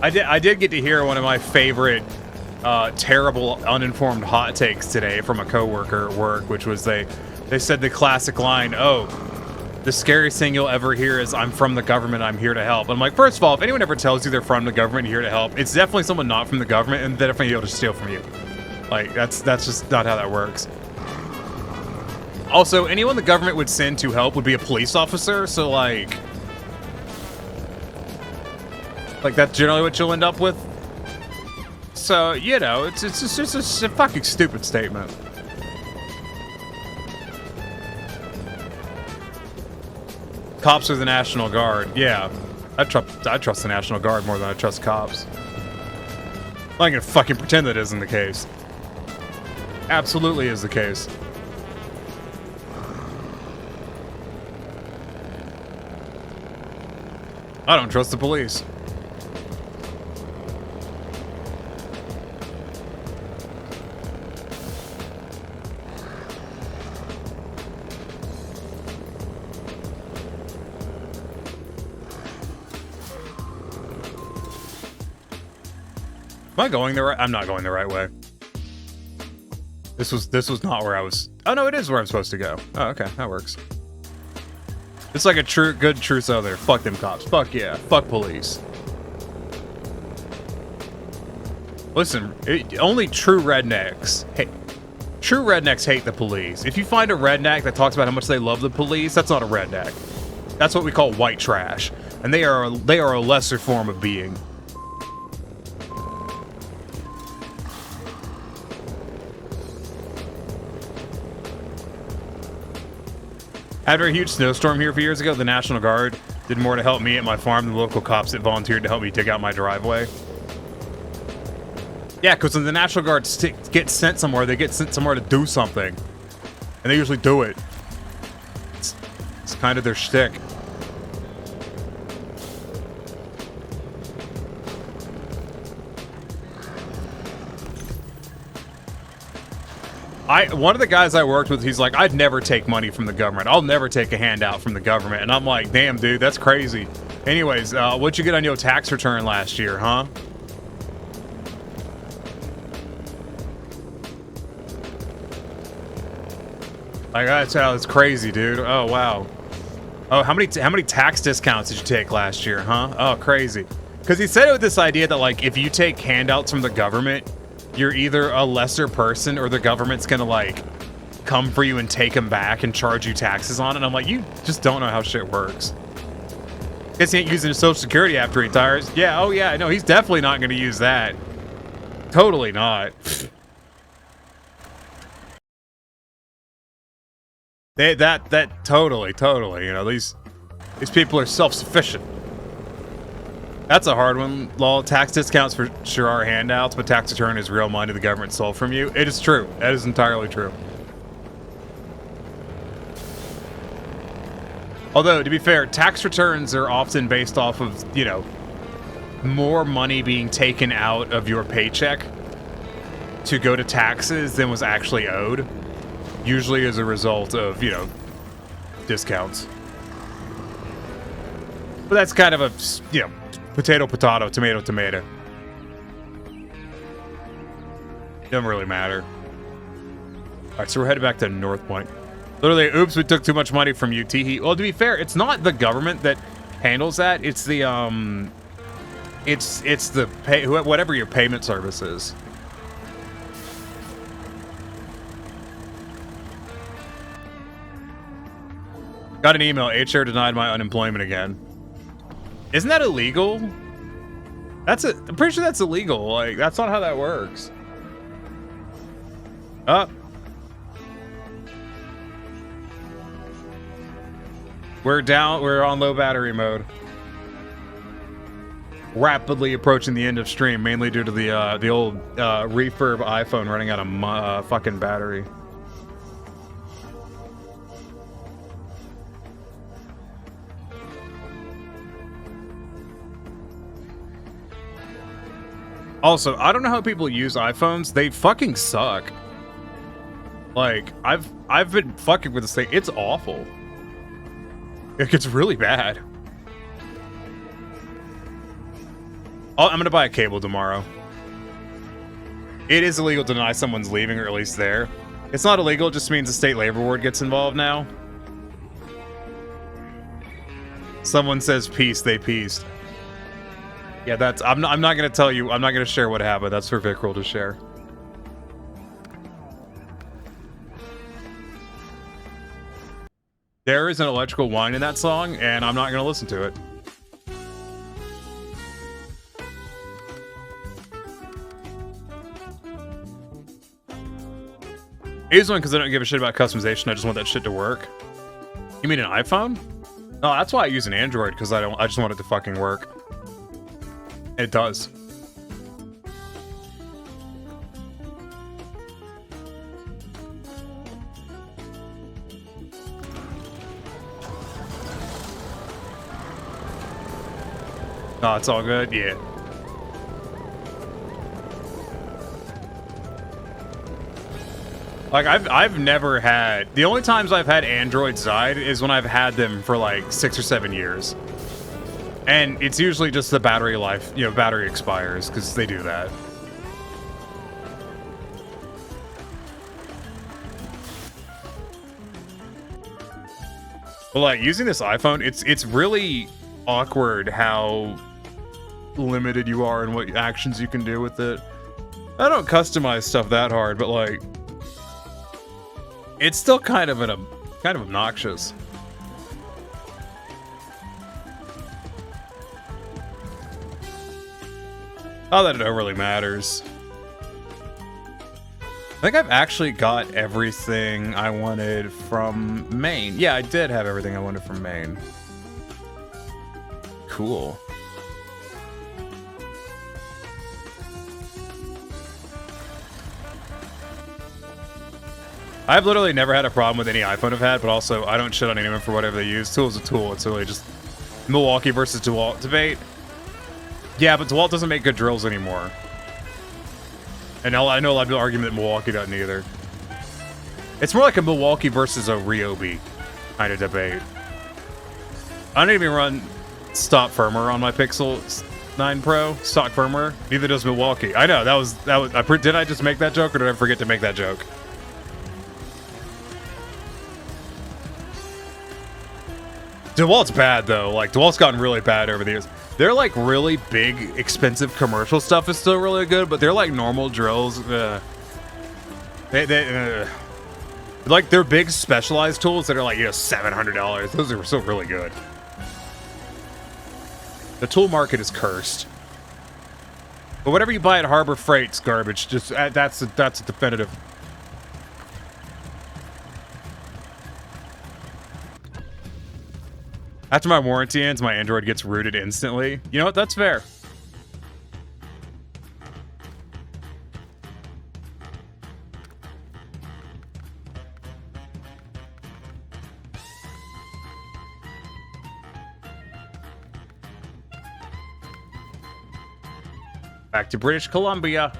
Speaker 6: I did get to hear one of my favorite terrible uninformed hot takes today from a coworker at work, which was they said the classic line, "Oh, the scariest thing you'll ever hear is I'm from the government, I'm here to help." I'm like, first of all, if anyone ever tells you they're from the government, here to help, it's definitely someone not from the government, and they're definitely able to steal from you. Like, that's just not how that works. Also, anyone the government would send to help would be a police officer, so like that's generally what you'll end up with. So, you know, it's just a fucking stupid statement. Cops are the National Guard. Yeah, I trust the National Guard more than I trust cops. I'm not gonna fucking pretend that isn't the case. Absolutely is the case. I don't trust the police. Am I going the right? I'm not going the right way. This was not where I was. Oh no, it is where I'm supposed to go. Oh, okay, that works. It's like a good true southerner. Fuck them cops. Fuck yeah. Fuck police. Listen, only true rednecks. Hey, true rednecks hate the police. If you find a redneck that talks about how much they love the police, that's not a redneck. That's what we call white trash, and they are a lesser form of being. After a huge snowstorm here a few years ago, the National Guard did more to help me at my farm than the local cops that volunteered to help me dig out my driveway. Yeah, because when the National Guard get sent somewhere, they get sent somewhere to do something. And they usually do it. It's kind of their shtick. One of the guys I worked with, he's like, I'd never take money from the government. I'll never take a handout from the government. And I'm like, damn, dude, that's crazy. Anyways, what'd you get on your tax return last year, huh? Like, that's crazy, dude. Oh, wow. Oh, how many tax discounts did you take last year, huh? Oh, crazy. Because he said it with this idea that, like, if you take handouts from the government, you're either a lesser person or the government's gonna, like, come for you and take them back and charge you taxes on it. And I'm like, you just don't know how shit works. Guess he ain't using his Social Security after he retires. Yeah, oh yeah, no, he's definitely not gonna use that. Totally not. That totally, you know, these people are self-sufficient. That's a hard one. Lol, tax discounts for sure are handouts, but tax return is real money the government stole from you. It is true. That is entirely true. Although, to be fair, tax returns are often based off of, you know, more money being taken out of your paycheck to go to taxes than was actually owed. Usually as a result of, you know, discounts. But that's kind of a, you know, potato, tomato. Doesn't really matter. Alright, so we're headed back to North Point. Literally, oops, we took too much money from you, Teehee. Well, to be fair, it's not the government that handles that. It's the, it's the whatever your payment service is. Got an email. HR denied my unemployment again. Isn't that illegal? I'm pretty sure that's illegal. Like, that's not how that works. Up. We're on low battery mode. Rapidly approaching the end of stream, mainly due to the old refurb iPhone running out of fucking battery. Also, I don't know how people use iPhones. They fucking suck. Like, I've been fucking with this thing. It's awful. It gets really bad. I'm gonna buy a cable tomorrow. It is illegal to deny someone's leaving, or at least there. It's not illegal, it just means the state labor board gets involved now. Someone says peace, they peaced. Yeah, that's, I'm not gonna tell you, I'm not gonna share what happened. That's for Vic Roll to share. There is an electrical whine in that song, and I'm not gonna listen to it. Here's one because I don't give a shit about customization. I just want that shit to work. You mean an iPhone? No, that's why I use an Android, because I just want it to fucking work. It does. No, it's all good. Yeah. Like, I've never had... The only times I've had Androids died is when I've had them for like 6 or 7 years. And it's usually just the battery life, you know, battery expires, because they do that. But like, using this iPhone, it's really awkward how limited you are in what actions you can do with it. I don't customize stuff that hard, but like... It's still kind of obnoxious. Not that it overly matters. I think I've actually got everything I wanted from Maine. Yeah, I did have everything I wanted from Maine. Cool. I've literally never had a problem with any iPhone I've had, but also I don't shit on anyone for whatever they use. Tool is a tool. It's really just Milwaukee versus DeWalt debate. Yeah, but DeWalt doesn't make good drills anymore. And I know a lot of people argue that Milwaukee doesn't either. It's more like a Milwaukee versus a Ryobi kind of debate. I don't even run stop firmware on my Pixel 9 Pro. Stock firmware. Neither does Milwaukee. I know, that was did I just make that joke, or did I forget to make that joke? DeWalt's bad, though. Like, DeWalt's gotten really bad over the years. They're, like, really big, expensive commercial stuff is still really good, but they're, like, normal drills. Like, they're big, specialized tools that are, like, you know, $700. Those are still really good. The tool market is cursed. But whatever you buy at Harbor Freight's garbage. Just, that's a definitive... After my warranty ends, my Android gets rooted instantly. You know what? That's fair. Back to British Columbia.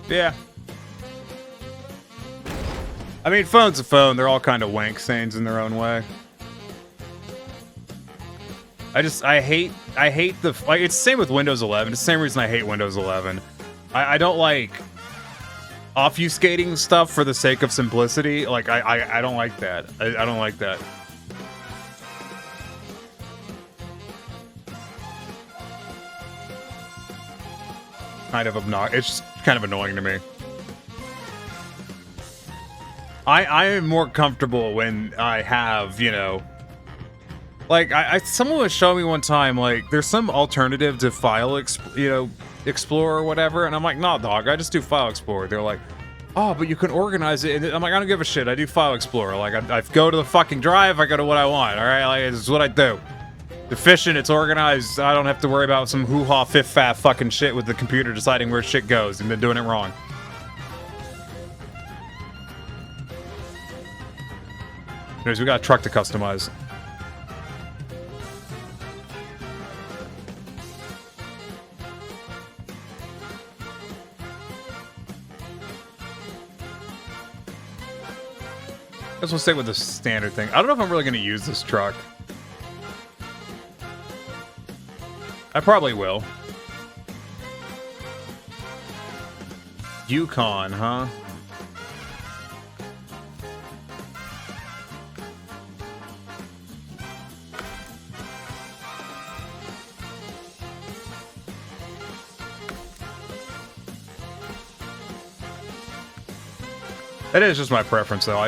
Speaker 6: Yeah. I mean, phone's a phone. They're all kind of wank sayings in their own way. I hate the, like, it's the same with Windows 11. It's the same reason I hate Windows 11. I don't like obfuscating stuff for the sake of simplicity. Like, I don't like that. I don't like that. Kind of obnoxious. It's just kind of annoying to me. I am more comfortable when I have, you know, like someone was showing me one time, like, there's some alternative to File Explorer or whatever, and I'm like, nah, dog, I just do File Explorer. They're like, oh, but you can organize it. And I'm like, I don't give a shit. I do File Explorer. Like, I go to the fucking drive. I go to what I want. All right, like, this is what I do. Efficient. It's organized. I don't have to worry about some hoo-ha, fiff-faff fucking shit with the computer deciding where shit goes and then doing it wrong. Anyways, we got a truck to customize. I guess we'll stay with the standard thing. I don't know if I'm really going to use this truck. I probably will. Yukon, huh? That is just my preference, though.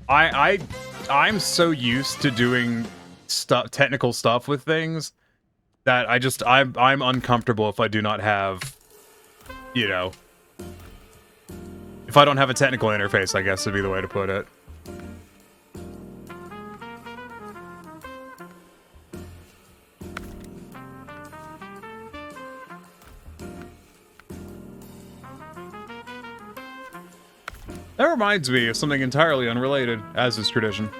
Speaker 6: I'm so used to doing technical stuff with things that I'm uncomfortable if I do not have, you know, if I don't have a technical interface, I guess would be the way to put it. That reminds me of something entirely unrelated, as is tradition.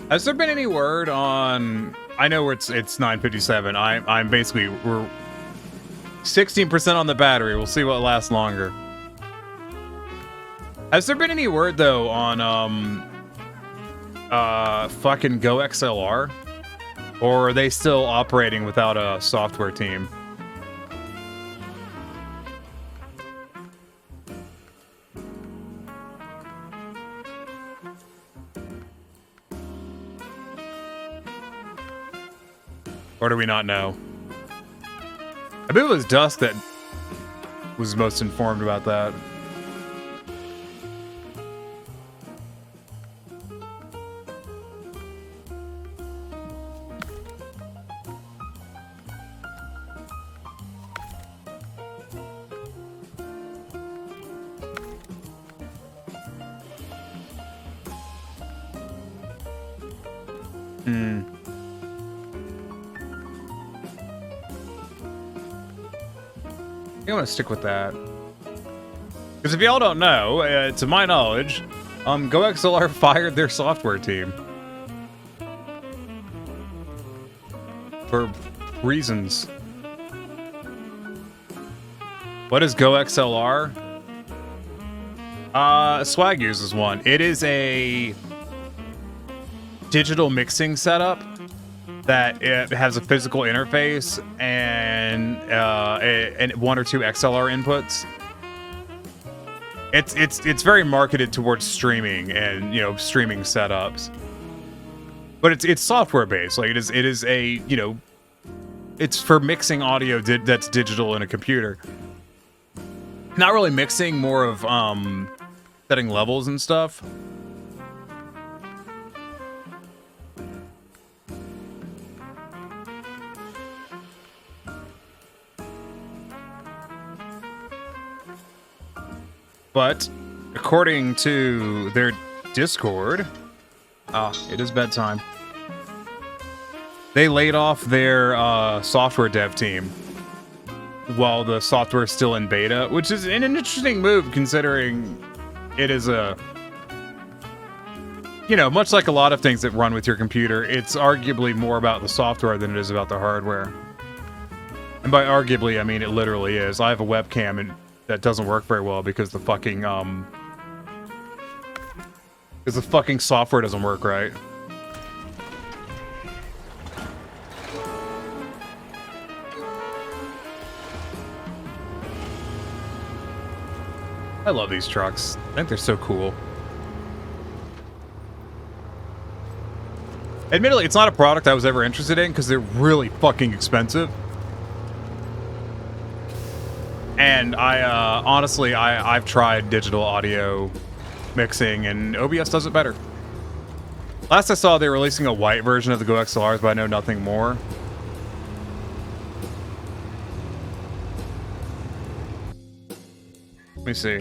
Speaker 6: Has there been any word on... I know it's 9:57. I'm basically... We're 16% on the battery. We'll see what lasts longer. Has there been any word, though, on... fucking Go XLR? Or are they still operating without a software team? Or do we not know? I believe it was Dusk that was most informed about that. I'm gonna stick with that. Because if y'all don't know, to my knowledge, GoXLR fired their software team. For reasons. What is Go XLR? Swag uses one. It is a digital mixing setup that it has a physical interface and one or two XLR inputs. It's very marketed towards streaming and streaming setups, but it's software based. Like it is a it's for mixing audio that's digital in a computer. Not really mixing, more of setting levels and stuff. But according to their Discord, it is bedtime. They laid off their software dev team while the software is still in beta, which is an interesting move considering it is much like a lot of things that run with your computer, it's arguably more about the software than it is about the hardware. And by arguably, I mean it literally is. I have a webcam and that doesn't work very well because the fucking software doesn't work right. I love these trucks. I think they're so cool. Admittedly, it's not a product I was ever interested in because they're really fucking expensive. And honestly, I've tried digital audio mixing and OBS does it better. Last I saw, they were releasing a white version of the Go XLRs, but I know nothing more. Let me see.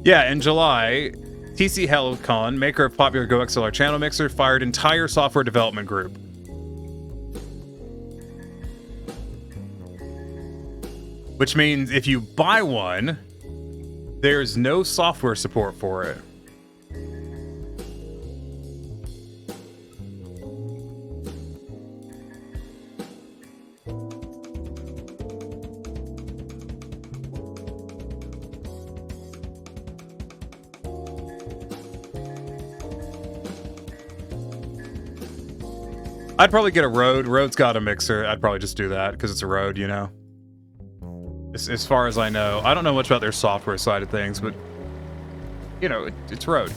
Speaker 6: Yeah, in July, TC Helicon, maker of popular Go XLR channel mixer, fired entire software development group. Which means if you buy one, there's no software support for it. I'd probably get a Rode. Rode's got a mixer. I'd probably just do that because it's a Rode, you know. As far as I know, I don't know much about their software side of things, but you know, it's Rode.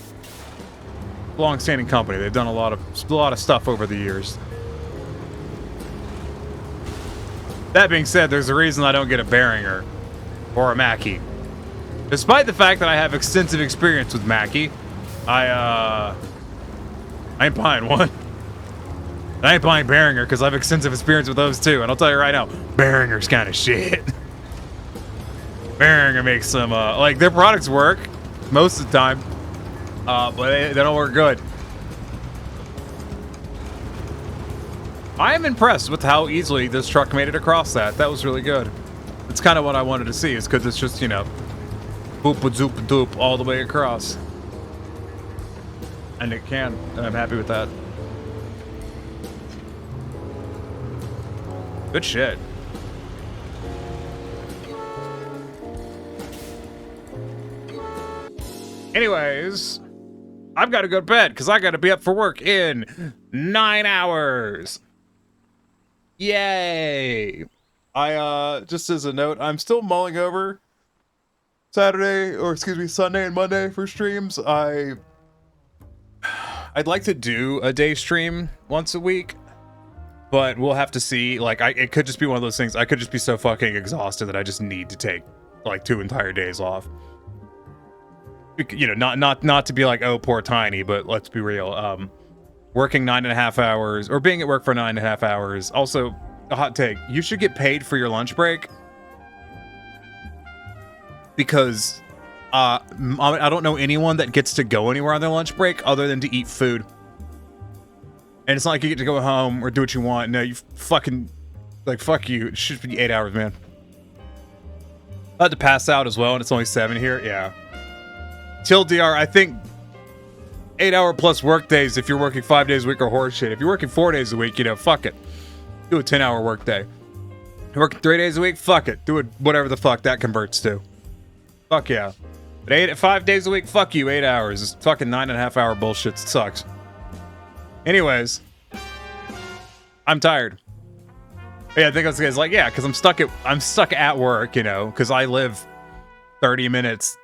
Speaker 6: Long-standing company. They've done a lot of stuff over the years. That being said, there's a reason I don't get a Behringer or a Mackie. Despite the fact that I have extensive experience with Mackie, I ain't buying one. I ain't buying Behringer because I have extensive experience with those too, and I'll tell you right now, Behringer's kind of shit. Behringer makes some, like, their products work most of the time, but they don't work good. I am impressed with how easily this truck made it across that. That was really good. It's kind of what I wanted to see, is because it's just, you know, boop-a-doop-a-doop all the way across. And it can, and I'm happy with that. Good shit. Anyways, I've got to go to bed because I got to be up for work in 9 hours. Yay! Just as a note, I'm still mulling over Sunday and Monday for streams. I'd like to do a day stream once a week. But we'll have to see. Like, it could just be one of those things. I could just be so fucking exhausted that I just need to take like 2 entire days off. You know, not to be like, oh, poor Tiny, but let's be real. Working 9.5 hours or being at work for 9.5 hours. Also, a hot take: you should get paid for your lunch break because I don't know anyone that gets to go anywhere on their lunch break other than to eat food. And it's not like you get to go home or do what you want. No, you fucking, like, fuck you. It should be 8 hours, man. I had to pass out as well, and it's only 7 here. Yeah. TLDR, I think 8-hour plus work days if you're working 5 days a week are horseshit. If you're working 4 days a week, you know, fuck it. Do a 10-hour work day. You're working 3 days a week, fuck it. Do it whatever the fuck that converts to. Fuck yeah. But 5 days a week, fuck you, 8 hours. It's fucking 9.5-hour bullshit. It sucks. Anyways, I'm tired. Yeah, I think I was like, yeah, because I'm stuck at work, you know, because I live 30 minutes,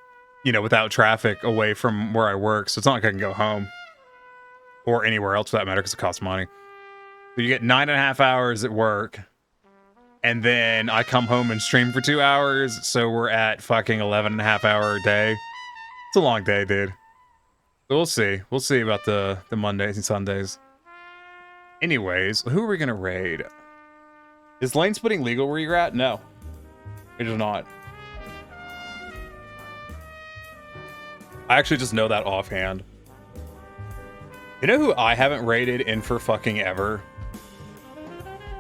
Speaker 6: you know, without traffic away from where I work, so it's not like I can go home or anywhere else for that matter, because it costs money. So you get 9.5 hours at work, and then I come home and stream for 2 hours, so we're at fucking 11.5-hour day. It's a long day, dude. So we'll see. We'll see about the Mondays and Sundays. Anyways, who are we gonna raid? Is lane splitting legal where you're at? No. It is not. I actually just know that offhand. You know who I haven't raided in for fucking ever?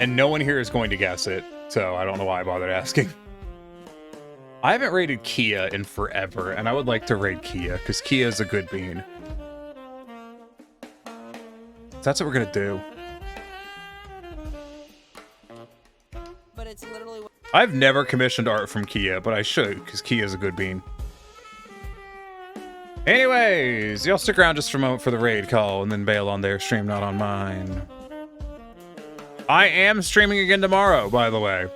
Speaker 6: And no one here is going to guess it, so I don't know why I bothered asking. I haven't raided Kia in forever, and I would like to raid Kia, because Kia is a good bean. That's what we're gonna do.
Speaker 10: But it's literally...
Speaker 6: I've never commissioned art from Kia, but I should, because Kia is a good bean. Anyways, y'all stick around just for a moment for the raid call, and then bail on their stream, not on mine. I am streaming again tomorrow, by the way,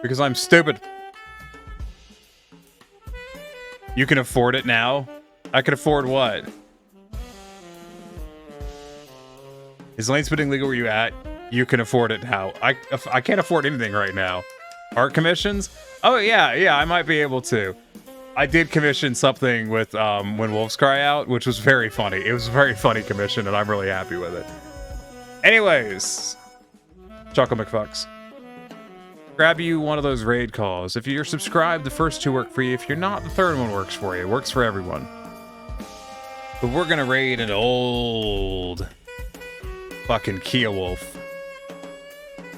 Speaker 6: because I'm stupid. You can afford it now? I can afford what? Is lane splitting legal where you at? You can afford it now. I can't afford anything right now. Art commissions? Oh yeah, I might be able to. I did commission something with When Wolves Cry Out, which was very funny. It was a very funny commission, and I'm really happy with it. Anyways, Chuckle McFucks. Grab you one of those raid calls. If you're subscribed, the first 2 work for you. If you're not, the 3rd one works for you. It works for everyone. But we're gonna raid an old fucking Kia Wolf.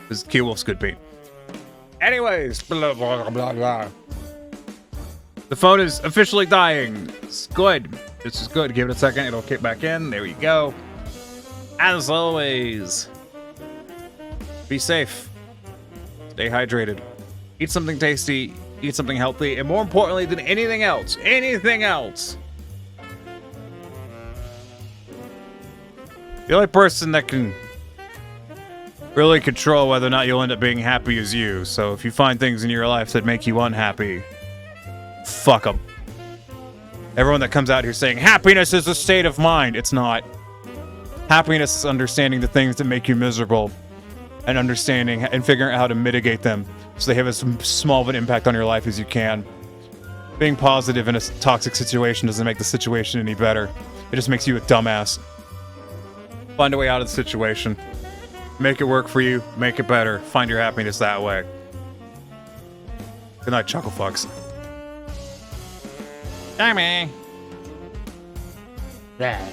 Speaker 6: This Kia Wolf's good beat. Anyways, blah, blah, blah, blah. The phone is officially dying. It's good. This is good. Give it a second. It'll kick back in. There we go. As always, be safe. Stay hydrated. Eat something tasty. Eat something healthy. And more importantly than anything else, the only person that can really control whether or not you'll end up being happy is you. So if you find things in your life that make you unhappy, fuck them. Everyone that comes out here saying happiness is a state of mind, it's not. Happiness is understanding the things that make you miserable and understanding and figuring out how to mitigate them so they have as small of an impact on your life as you can. Being positive in a toxic situation doesn't make the situation any better. It just makes you a dumbass. Find a way out of the situation. Make it work for you. Make it better. Find your happiness that way. Good night, Chuckle Fucks. Bye, man. Yeah.